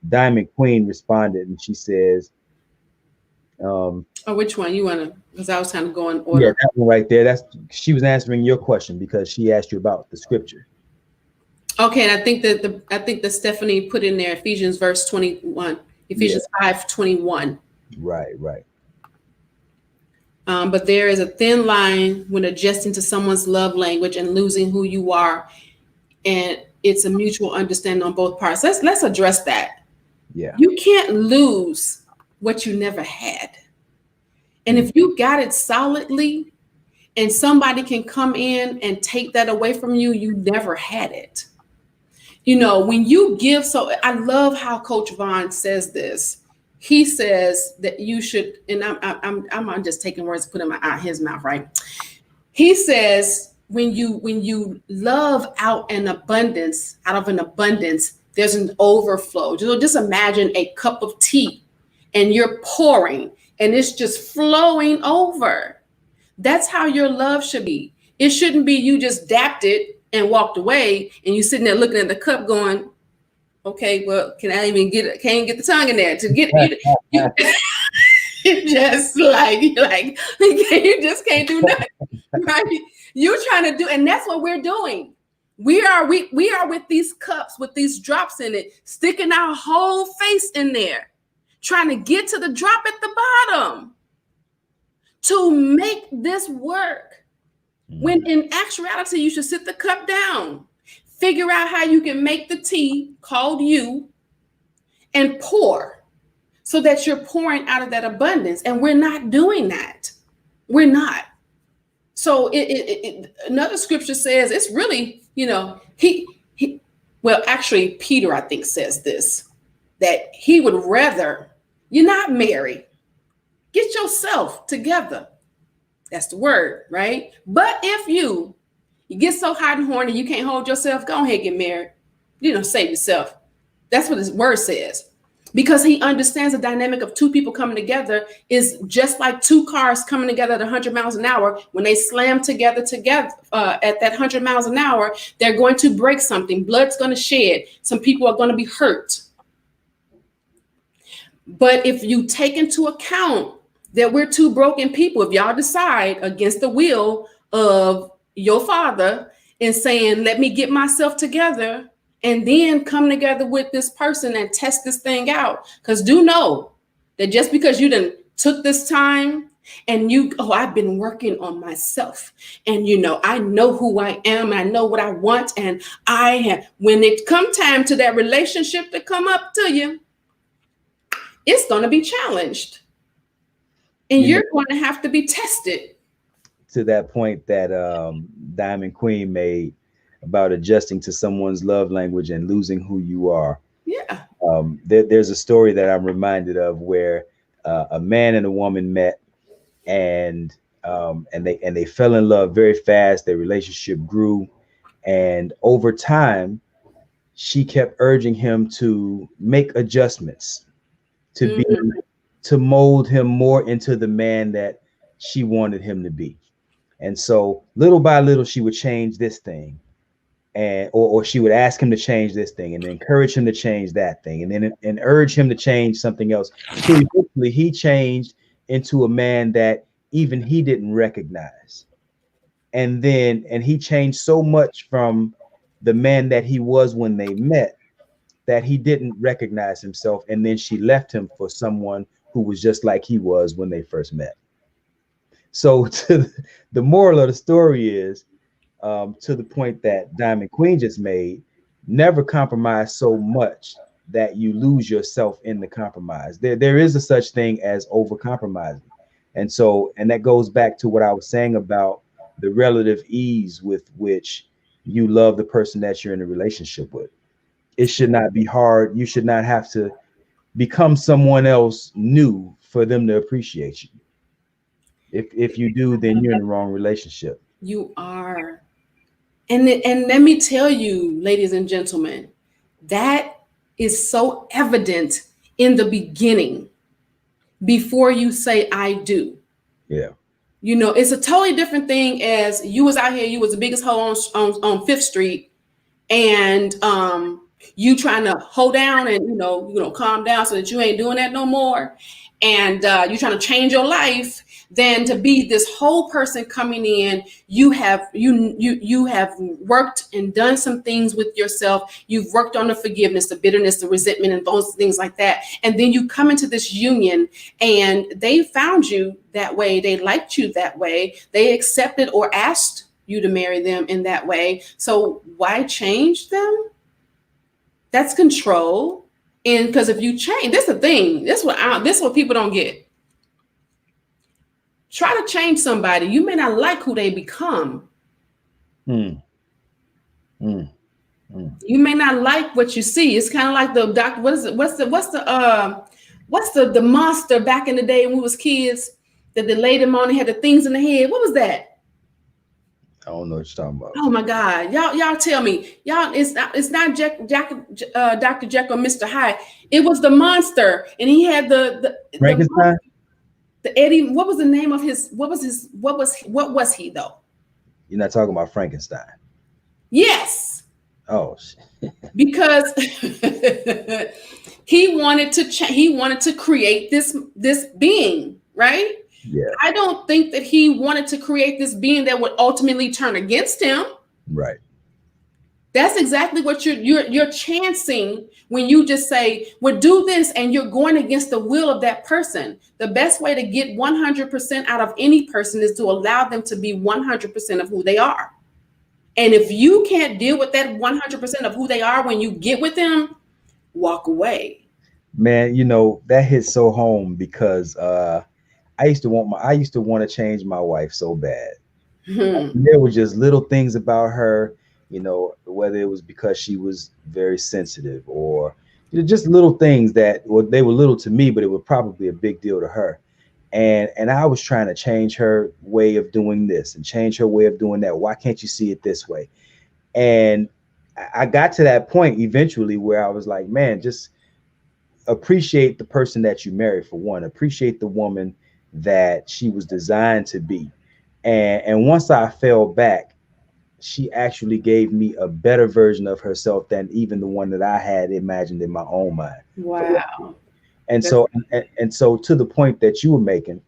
Diamond Queen responded, and she says, which one you want to? Because I was kind of going order. Yeah, that one right there. She was answering your question because she asked you about the scripture. Okay, and I think that Stephanie put in there Ephesians verse 21, Ephesians 5:21. Right. But there is a thin line when adjusting to someone's love language and losing who you are, and it's a mutual understanding on both parts. Let's address that. Yeah, you can't lose what you never had, and if you got it solidly, and somebody can come in and take that away from you, you never had it. When you give, so I love how Coach Vaughn says this. he says that you should, and I'm just taking words and putting them out his mouth, right? He says when you love out of an abundance, there's an overflow. Just imagine a cup of tea, and you're pouring, and it's just flowing over. That's how your love should be. It shouldn't be you just dapped it and walked away, and you sitting there looking at the cup, going, "Okay, well, can I even get it? Can't get the tongue in there to get it." Just like you just can't do nothing, right? You're trying to do, and that's what we're doing. We are with these cups with these drops in it, sticking our whole face in there, trying to get to the drop at the bottom to make this work. When in actuality, you should sit the cup down, figure out how you can make the tea called you, and pour, so that you're pouring out of that abundance. And we're not doing that. We're not. So another scripture says it's really, actually Peter, I think, says this, that he would rather you're not married. Get yourself together. That's the word, right? But if you get so hot and horny, you can't hold yourself, go ahead and get married. Save yourself. That's what his word says. Because he understands the dynamic of two people coming together is just like two cars coming together at 100 miles an hour. When they slam together at that 100 miles an hour, they're going to break something. Blood's going to shed. Some people are going to be hurt. But if you take into account that we're two broken people, if y'all decide against the will of your father and saying, let me get myself together, and then come together with this person and test this thing out. Because do know that just because you done took this time and I've been working on myself, and I know who I am, I know what I want, and when it come time to that relationship to come up to you, it's going to be challenged, and you're going to have to be tested. To that point that Diamond Queen made about adjusting to someone's love language and losing who you are. Yeah. There's a story that I'm reminded of where a man and a woman met, and they fell in love very fast. Their relationship grew, and over time, she kept urging him to make adjustments, to mold him more into the man that she wanted him to be. And so little by little, she would change this thing, or she would ask him to change this thing, and encourage him to change that thing, and then urge him to change something else. So eventually he changed into a man that even he didn't recognize. And he changed so much from the man that he was when they met that he didn't recognize himself. And then she left him for someone who was just like he was when they first met. So the moral of the story is, to the point that Diamond Queen just made, never compromise so much that you lose yourself in the compromise. There is a such thing as over compromising. And that goes back to what I was saying about the relative ease with which you love the person that you're in a relationship with. It should not be hard. You should not have to become someone else new for them to appreciate you. If you do, then you're in the wrong relationship. You are. And let me tell you, ladies and gentlemen, that is so evident in the beginning, before you say I do. Yeah. It's a totally different thing as you was out here, you was the biggest hoe on 5th Street, and you trying to hold down and calm down so that you ain't doing that no more, and you're trying to change your life, than to be this whole person coming in. You have worked and done some things with yourself. You've worked on the forgiveness, the bitterness, the resentment, and those things like that. And then you come into this union, and they found you that way. They liked you that way. They accepted or asked you to marry them in that way. So why change them? That's control. And because if you change, this is the thing. This is what people don't get. Try to change somebody. You may not like who they become. You may not like what you see. It's kind of like the doctor. What's the what's the monster back in the day when we was kids that they laid them on and had the things in the head? What was that? I don't know what you're talking about. Oh my God. Y'all tell me. Y'all, it's not Dr. Jekyll, Mr. Hyde. It was the monster. And he had the Frankenstein? the Eddie. What was the name of his, what was he though? You're not talking about Frankenstein. Yes. Oh, Because he wanted to create this being, right? yeah, I don't think that he wanted to create this being that would ultimately turn against him. right. That's exactly what you're chancing when you just say, well, do this, and you're going against the will of that person. The best way to get 100% out of any person is to allow them to be 100% of who they are. And if you can't deal with that 100% of who they are when you get with them, walk away. Man, that hits so home because I used to want to change my wife so bad. There were just little things about her, whether it was because she was very sensitive or just little things that, well, they were little to me, but it was probably a big deal to her. And I was trying to change her way of doing this and change her way of doing that. Why can't you see it this way? And I got to that point eventually where I was like, man, just appreciate the person that you marry, for one. Appreciate the woman that she was designed to be. And once I fell back, she actually gave me a better version of herself than even the one that I had imagined in my own mind. Wow. And so to the point that you were making,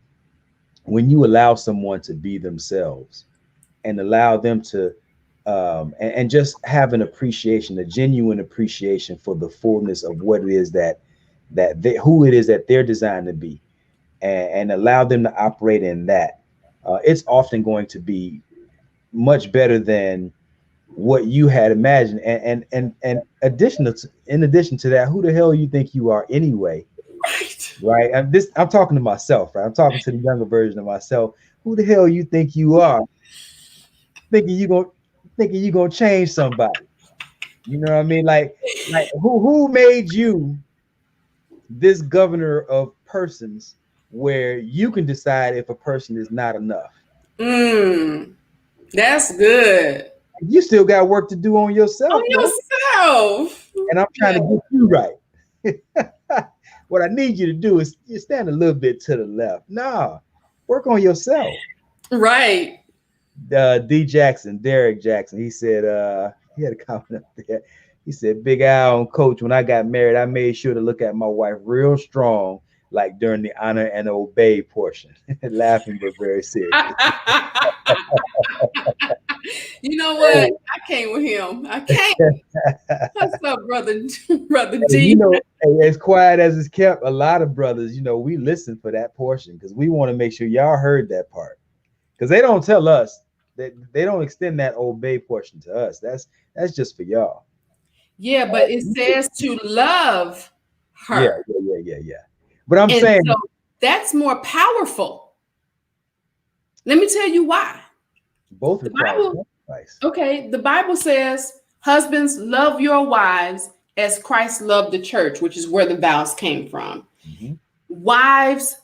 when you allow someone to be themselves and allow them to and just have an appreciation, a genuine appreciation for the fullness of what it is who it is that they're designed to be, and allow them to operate in that, it's often going to be much better than what you had imagined. And in addition to that, who the hell you think you are anyway? Right. I'm talking to myself, right? I'm talking to the younger version of myself. Who the hell you think you are? Thinking you gonna change somebody. You know what I mean? Like who made you this governor of persons where you can decide if a person is not enough? That's good. You still got work to do on yourself. On yourself. And I'm trying to get you right. What I need you to do is you stand a little bit to the left. Nah, work on yourself. Right. Derek Jackson, he said, he had a comment up there. He said, Big Al and Coach, when I got married, I made sure to look at my wife real strong, like during the honor and obey portion. Laughing, but very serious. You know what? I can't with him. I can't. What's up, brother D? As quiet as it's kept, a lot of brothers, we listen for that portion because we want to make sure y'all heard that part. Because they don't tell us that they don't extend that obey portion to us. That's just for y'all. Yeah, but it says to love her. Yeah. But I'm saying so that's more powerful. Let me tell you why. Both require sacrifice. Okay, the Bible says, husbands, love your wives as Christ loved the church, which is where the vows came from. Mm-hmm. Wives,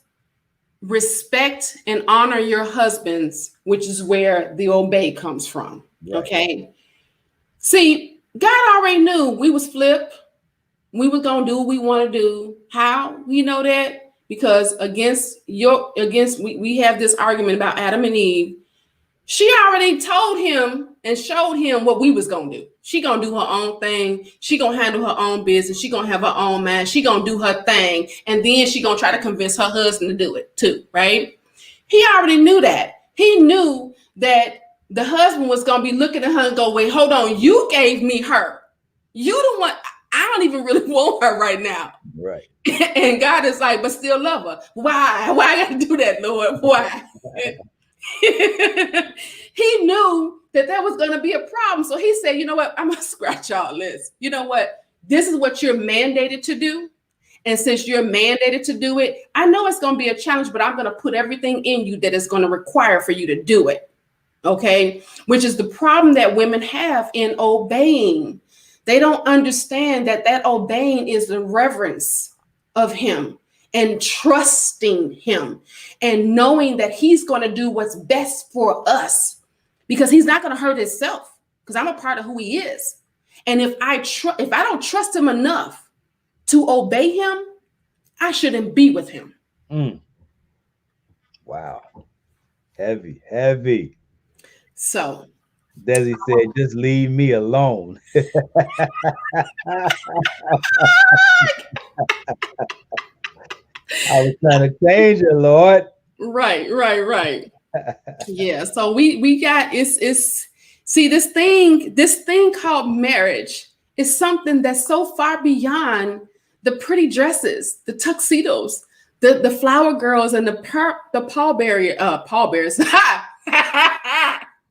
respect and honor your husbands, which is where the obey comes from. Right. Okay. See, God already knew we was flipped. We was gonna do what we want to do. How? You know that? Because we have this argument about Adam and Eve. She already told him and showed him what we was gonna do. She gonna do her own thing. She gonna handle her own business. She gonna have her own mind. She gonna do her thing. And then she gonna try to convince her husband to do it too, right? He already knew that. He knew that the husband was gonna be looking at her and go, wait, hold on. You gave me her. You the one, I don't even really want her right now. Right. And God is like, but still love her. Why? Why I gotta do that, Lord? Why? He knew that was going to be a problem. So he said, you know what? I'm going to scratch y'all list. You know what? This is what you're mandated to do. And since you're mandated to do it, I know it's going to be a challenge, but I'm going to put everything in you that is going to require for you to do it. Okay. Which is the problem that women have in obeying. They don't understand that obeying is the reverence of him. and trusting him and knowing that he's going to do what's best for us, because he's not going to hurt himself, because I'm a part of who he is. And if I don't trust him enough to obey him, I shouldn't be with him. Wow. Heavy. So Desi said, just leave me alone. I was trying to change it, Lord. Right. Yeah. So we got it's see, this thing called marriage is something that's so far beyond the pretty dresses, the tuxedos, the flower girls, and the pallbearers.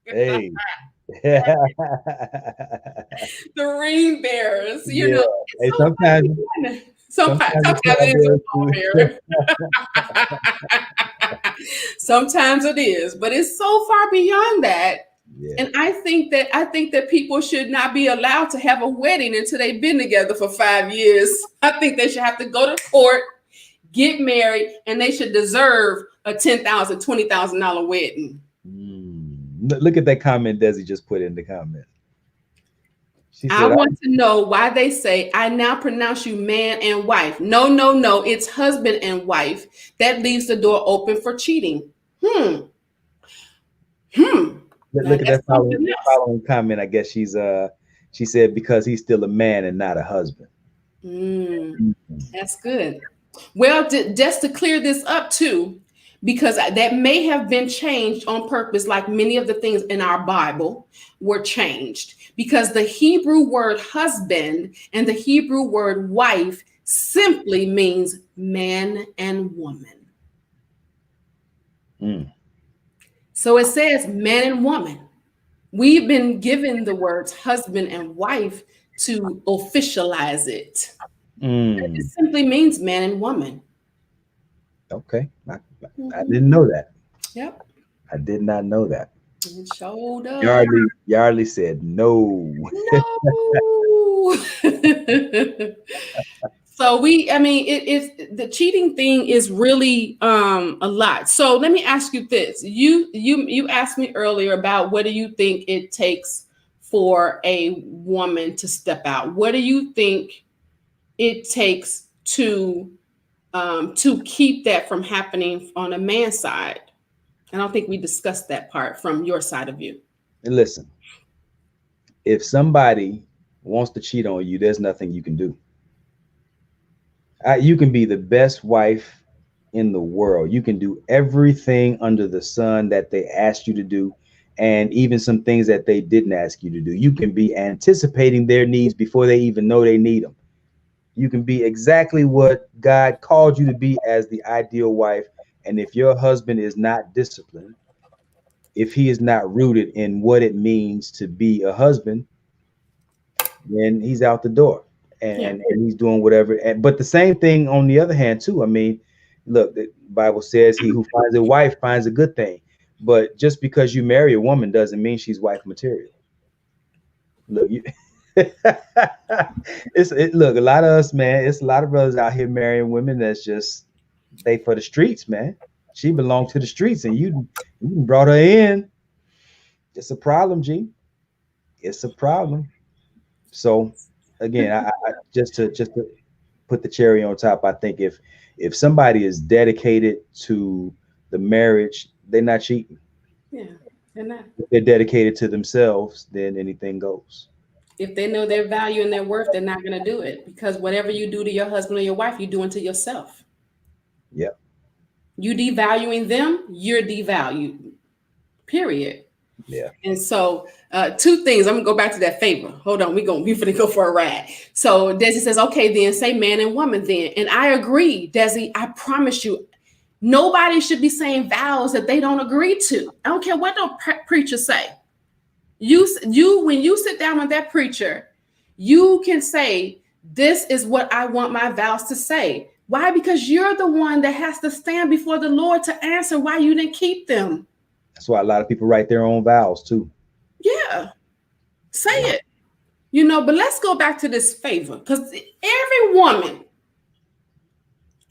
Hey. The ring bearers, you Yeah. know. Hey, So sometimes it is a pallbearer. Sometimes it is, but it's so far beyond that. Yeah. And I think that people should not be allowed to have a wedding until they've been together for 5 years. I think they should have to go to court, get married, and they should deserve a $10,000, $20,000 wedding. Look at that comment Desi just put in the comment. She said, I want to know why they say, I now pronounce you man and wife. No, it's husband and wife. That leaves the door open for cheating. Look at that following comment. I guess she said, because he's still a man and not a husband. That's good. Well, just to clear this up too, because that may have been changed on purpose, like many of the things in our Bible were changed, because the Hebrew word husband and the Hebrew word wife simply means man and woman. So it says man and woman. We've been given the words husband and wife to officialize it. It simply means man and woman. Okay. I didn't know that. Yep. I did not know that. It showed up. Yardley said no. So the cheating thing is really a lot. So let me ask you this. You asked me earlier about what do you think it takes for a woman to step out? What do you think it takes to keep that from happening on a man's side? I don't think we discussed that part from your side of view. And listen, if somebody wants to cheat on you, there's nothing you can do. You can be the best wife in the world. You can do everything under the sun that they asked you to do, and even some things that they didn't ask you to do. You can be anticipating their needs before they even know they need them. You can be exactly what God called you to be as the ideal wife. And if your husband is not disciplined, if he is not rooted in what it means to be a husband, then he's out the door and he's doing whatever. But the same thing on the other hand, too. I mean, look, the Bible says he who finds a wife finds a good thing. But just because you marry a woman doesn't mean she's wife material. Look, look, a lot of us, man, it's a lot of brothers out here marrying women that's just they for the streets, man. She belonged to the streets, and you brought her in. It's a problem, G. It's a problem. So again, I just to put the cherry on top, I think if somebody is dedicated to the marriage, they're not cheating. Yeah, they're not. If they're dedicated to themselves, then anything goes. If they know their value and their worth, they're not going to do it, because whatever you do to your husband or your wife, you're doing to yourself. Yep. You devaluing them, you're devalued. Period. Yeah. And so, two things. I'm gonna go back to that favor. Hold on, we're gonna go for a ride. So Desi says, okay, then say man and woman then. And I agree, Desi. I promise you, nobody should be saying vows that they don't agree to. I don't care what the preacher say. You when you sit down with that preacher, you can say, this is what I want my vows to say. Why? Because you're the one that has to stand before the Lord to answer why you didn't keep them. That's why a lot of people write their own vows too. Yeah. Say it. You know, but let's go back to this favor, because every woman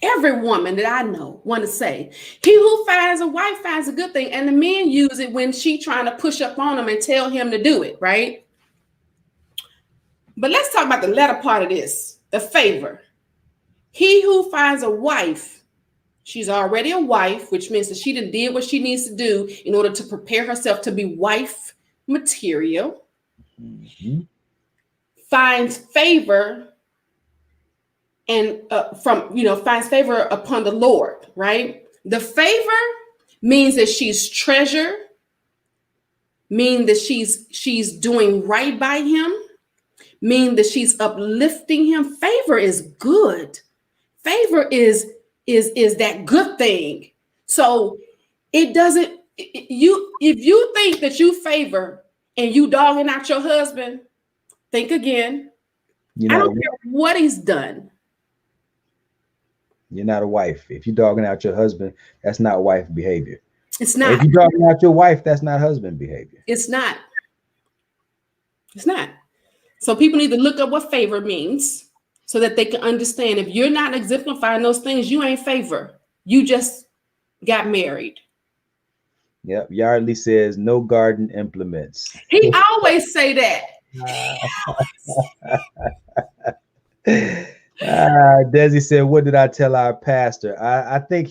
Every woman that I know want to say, he who finds a wife finds a good thing. And the men use it when she trying to push up on him and tell him to do it, right? But let's talk about the latter part of this, the favor. He who finds a wife, she's already a wife, which means that she done did what she needs to do in order to prepare herself to be wife material, finds favor and finds favor upon the Lord, right? The favor means that she's treasured, mean that she's doing right by him, mean that she's uplifting him. Favor is good. Favor is that good thing. So it doesn't, if you think that you favor and you dogging out your husband, think again. I don't care what he's done. You're not a wife. If you're dogging out your husband, that's not wife behavior. It's not. If you're dogging out your wife, that's not husband behavior. It's not. It's not. So people need to look up what favor means so that they can understand. If you're not exemplifying those things, you ain't favor. You just got married. Yep. Yardley says no garden implements. He always say that. Desi said, what did I tell our pastor? I think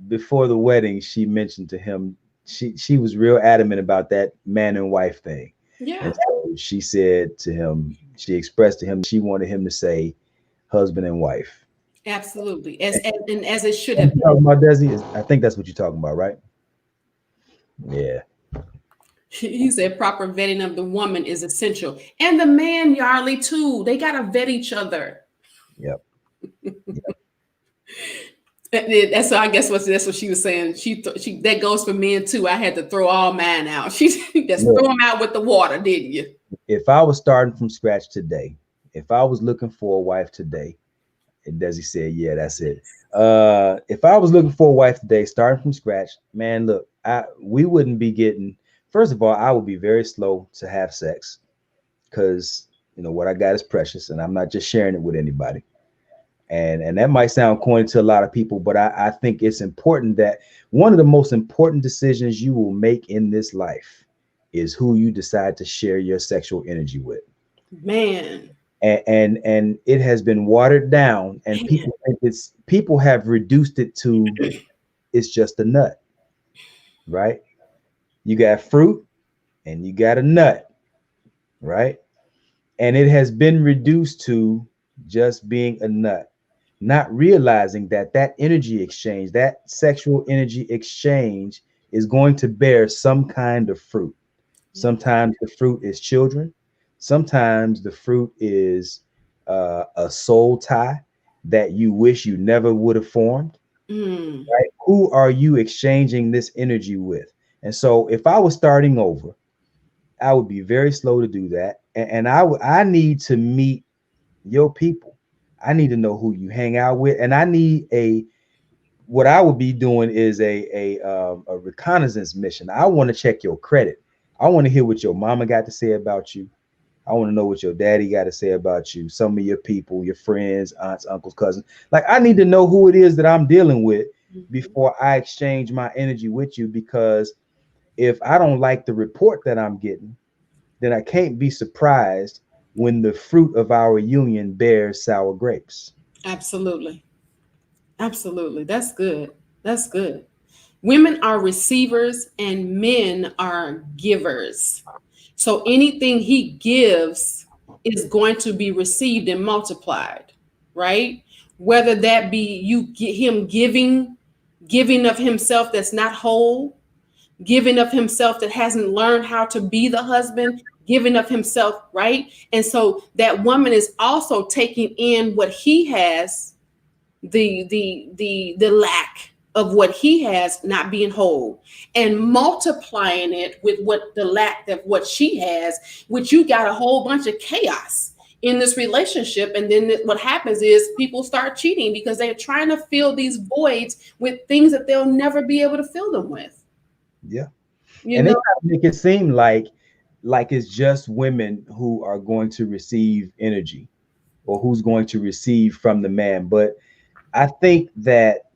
before the wedding, she mentioned to him, she was real adamant about that man and wife thing. Yeah. And so she said to him, she expressed to him, she wanted him to say husband and wife. Absolutely. As it should have been. Talking about Desi, I think that's what you're talking about, right? Yeah. He said proper vetting of the woman is essential. And the man, Yardley, too. They got to vet each other. Yep. That's I guess that's what she was saying. She that goes for men too. I had to throw all mine out. She just threw them out with the water, didn't you? If I was starting from scratch today, if I was looking for a wife today, and Desi said, yeah, that's it. If I was looking for a wife today, starting from scratch, man, look, we wouldn't be getting. First of all, I would be very slow to have sex because, what I got is precious and I'm not just sharing it with anybody. And that might sound corny to a lot of people, but I think it's important that one of the most important decisions you will make in this life is who you decide to share your sexual energy with. Man. And it has been watered down, and people have reduced it to it's just a nut, right? You got fruit and you got a nut, right? And it has been reduced to just being a nut, not realizing that energy exchange, that sexual energy exchange is going to bear some kind of fruit. Sometimes the fruit is children. Sometimes the fruit is a soul tie that you wish you never would have formed. Right? Who are you exchanging this energy with? And so if I was starting over, I would be very slow to do that. And I need to meet your people. I need to know who you hang out with. And I need what I would be doing is a reconnaissance mission. I want to check your credit. I want to hear what your mama got to say about you. I want to know what your daddy got to say about you. Some of your people, your friends, aunts, uncles, cousins. Like, I need to know who it is that I'm dealing with before I exchange my energy with you, because if I don't like the report that I'm getting, then I can't be surprised when the fruit of our union bears sour grapes. Absolutely. Absolutely. That's good. That's good. Women are receivers and men are givers. So anything he gives is going to be received and multiplied, right? Whether that be him giving of himself that's not whole, giving of himself that hasn't learned how to be the husband, giving of himself, right? And so that woman is also taking in what he has, the lack of what he has not being whole, and multiplying it with what the lack of what she has, which you got a whole bunch of chaos in this relationship. And then what happens is people start cheating because they're trying to fill these voids with things that they'll never be able to fill them with. Yeah. They make it seem like it's just women who are going to receive energy. or who's going to receive from the man. But I think that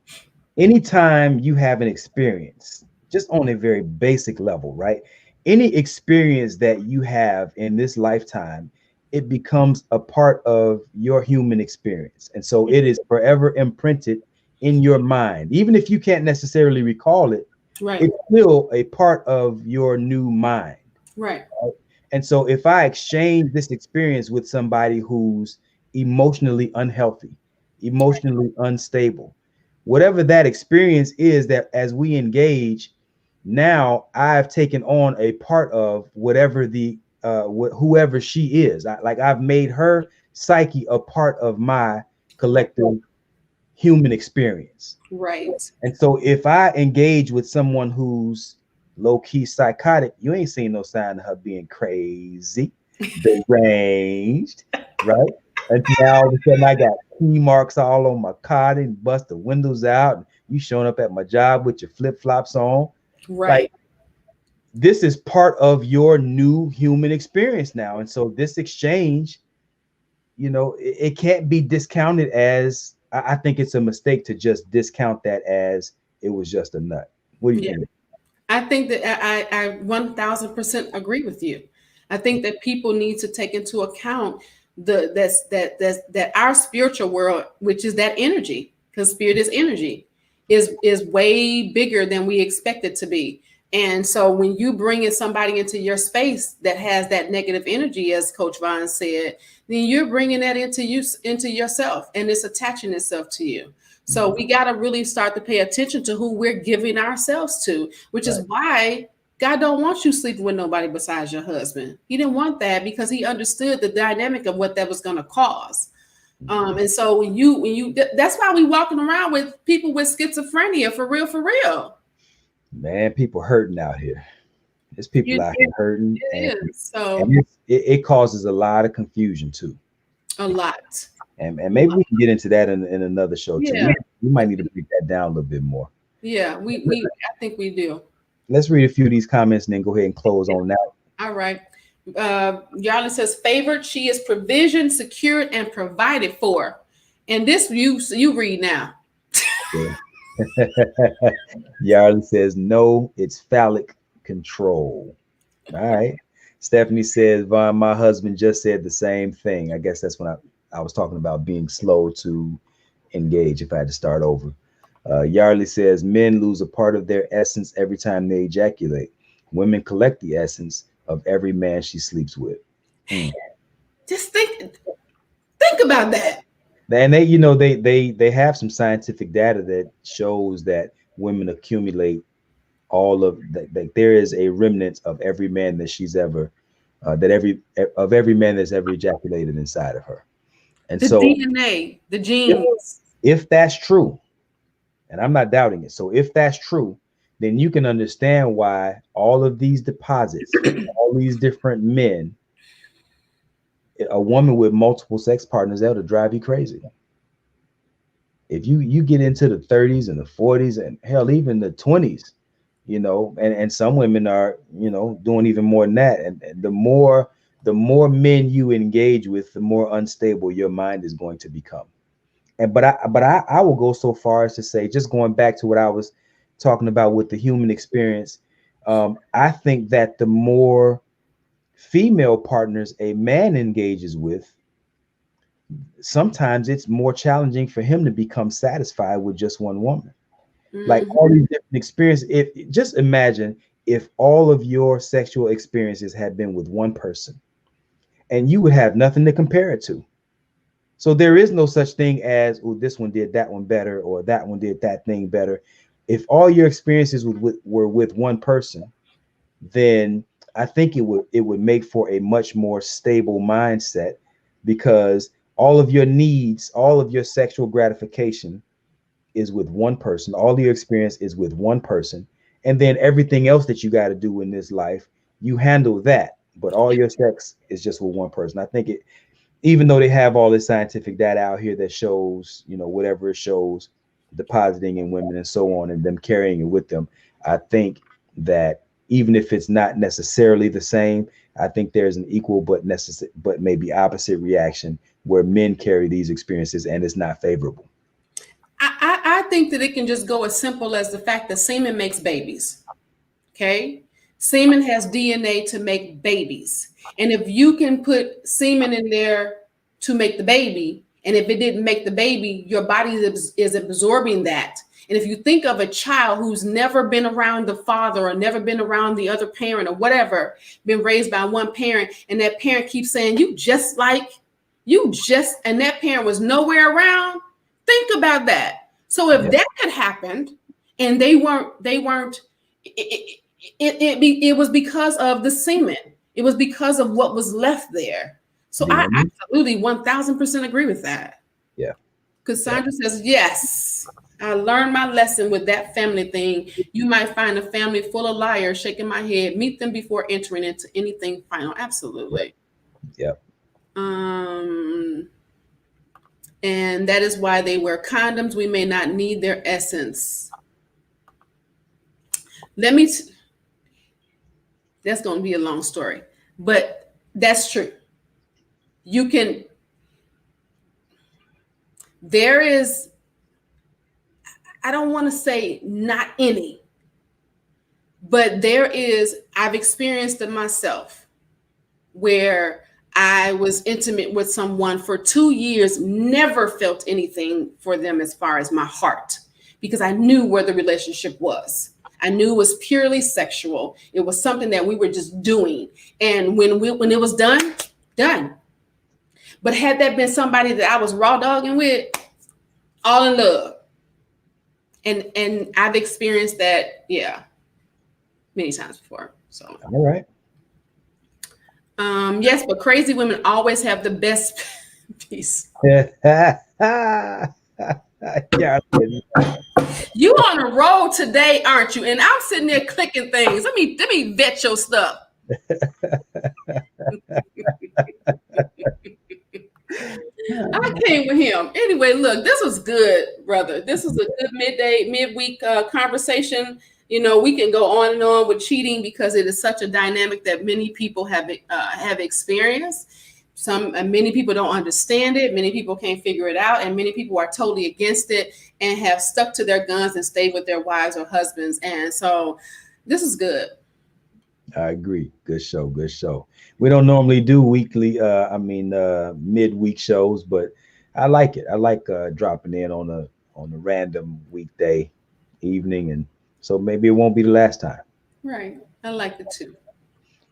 anytime you have an experience, just on a very basic level, right? Any experience that you have in this lifetime, it becomes a part of your human experience. And so it is forever imprinted in your mind. Even if you can't necessarily recall it, Right. it's still a part of your new mind. Right. And so if I exchange this experience with somebody who's emotionally unhealthy, emotionally unstable, whatever that experience is, that as we engage, now I've taken on a part of whatever the whoever she is. I've made her psyche a part of my collective human experience. Right. And so if I engage with someone who's low key psychotic, you ain't seen no sign of her being crazy, deranged, right? And now all of a sudden I got key marks all on my car and bust the windows out. And you showing up at my job with your flip flops on. Like, Right. this is part of your new human experience now. And so this exchange, it can't be discounted as, I think it's a mistake to just discount that as it was just a nut. What do you Yeah. think? I think that I 1000% agree with you. I think that people need to take into account that our spiritual world, which is that energy, because spirit is energy, is way bigger than we expect it to be. And so when you bring in somebody into your space that has that negative energy, as Coach Vaughn said, then you're bringing that into yourself, and it's attaching itself to you. So we got to really start to pay attention to who we're giving ourselves to, which is Right. why God don't want you sleeping with nobody besides your husband. He didn't want that because he understood the dynamic of what that was going to cause. And so that's why we walking around with people with schizophrenia, for real, for real. Man, people hurting out here. There's people out here hurting, It is. So and it causes a lot of confusion too. a lot. And maybe we can get into that in another show too. Yeah. We might need to break that down a little bit more. Yeah, we I think we do. Let's read a few of these comments and then go ahead and close on that. All right. Yarlin says, favored, she is provisioned, secured, and provided for. And this you read now. Yeah. Yarley says, no, it's phallic control. All right. Stephanie says, Vaughn, my husband just said the same thing. I guess that's when I was talking about being slow to engage if I had to start over. Yarley says, men lose a part of their essence every time they ejaculate. Women collect the essence of every man she sleeps with. Just think about that. And they have some scientific data that shows that women accumulate all of that. Like, there is a remnant of every man that she's ever every man that's ever ejaculated inside of her. And The so DNA, the genes. if that's true, and I'm not doubting it, so if that's true, then you can understand why all of these deposits, all these different men, a woman with multiple sex partners, that'll drive you crazy. If you get into the 30s and the 40s and hell, even the 20s, and some women are, doing even more than that. And the more men you engage with, the more unstable your mind is going to become. But I will go so far as to say, just going back to what I was talking about with the human experience, I think that the more female partners a man engages with, sometimes it's more challenging for him to become satisfied with just one woman. Like, all these different experiences. If just imagine if all of your sexual experiences had been with one person, and you would have nothing to compare it to. So there is no such thing as, oh, this one did that one better, or that one did that thing better. If all your experiences were with one person, then I think it would make for a much more stable mindset, because all of your needs, all of your sexual gratification is with one person. All your experience is with one person. And then everything else that you got to do in this life, you handle that. But all your sex is just with one person. I think even though they have all this scientific data out here that shows, whatever it shows, depositing in women and so on, and them carrying it with them, I think that even if it's not necessarily the same, I think there's an equal but maybe opposite reaction where men carry these experiences and it's not favorable. I think that it can just go as simple as the fact that semen makes babies. Okay. Semen has DNA to make babies. And if you can put semen in there to make the baby, and if it didn't make the baby, your body is absorbing that. And if you think of a child who's never been around the father or never been around the other parent or whatever, been raised by one parent, and that parent keeps saying, and that parent was nowhere around, think about that. So if that had happened and they weren't, it was because of the semen. It was because of what was left there. So I absolutely 1000% agree with that. Yeah. Because Sandra says, yes, I learned my lesson with that family thing. You might find a family full of liars. Shaking my head. Meet them before entering into anything final. Absolutely. Yeah. And that is why they wear condoms. We may not need their essence. That's going to be a long story, but that's true. There is, I don't want to say not any, but there is, I've experienced it myself where I was intimate with someone for 2 years, never felt anything for them as far as my heart, because I knew where the relationship was. I knew it was purely sexual. It was something that we were just doing. And when it was done. But had that been somebody that I was raw dogging with, all in love. And I've experienced that, many times before. So all right. Yes, but crazy women always have the best piece. Yeah. You on a roll today, aren't you? And I'm sitting there clicking things. Let me vet your stuff. I came with him. Anyway, look, this was good, brother. This was a good midweek conversation. You know, we can go on and on with cheating because it is such a dynamic that many people have experienced. Many people don't understand it. Many people can't figure it out. And many people are totally against it and have stuck to their guns and stayed with their wives or husbands. And so this is good. I agree. Good show. We don't normally do midweek shows, but I like it. I like dropping in on a random weekday evening. And so maybe it won't be the last time. Right. I like it too.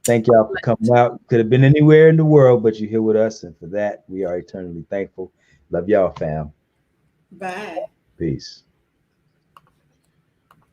Thank y'all for coming out. Could have been anywhere in the world, but you're here with us. And for that, we are eternally thankful. Love y'all, fam. Bye. Peace.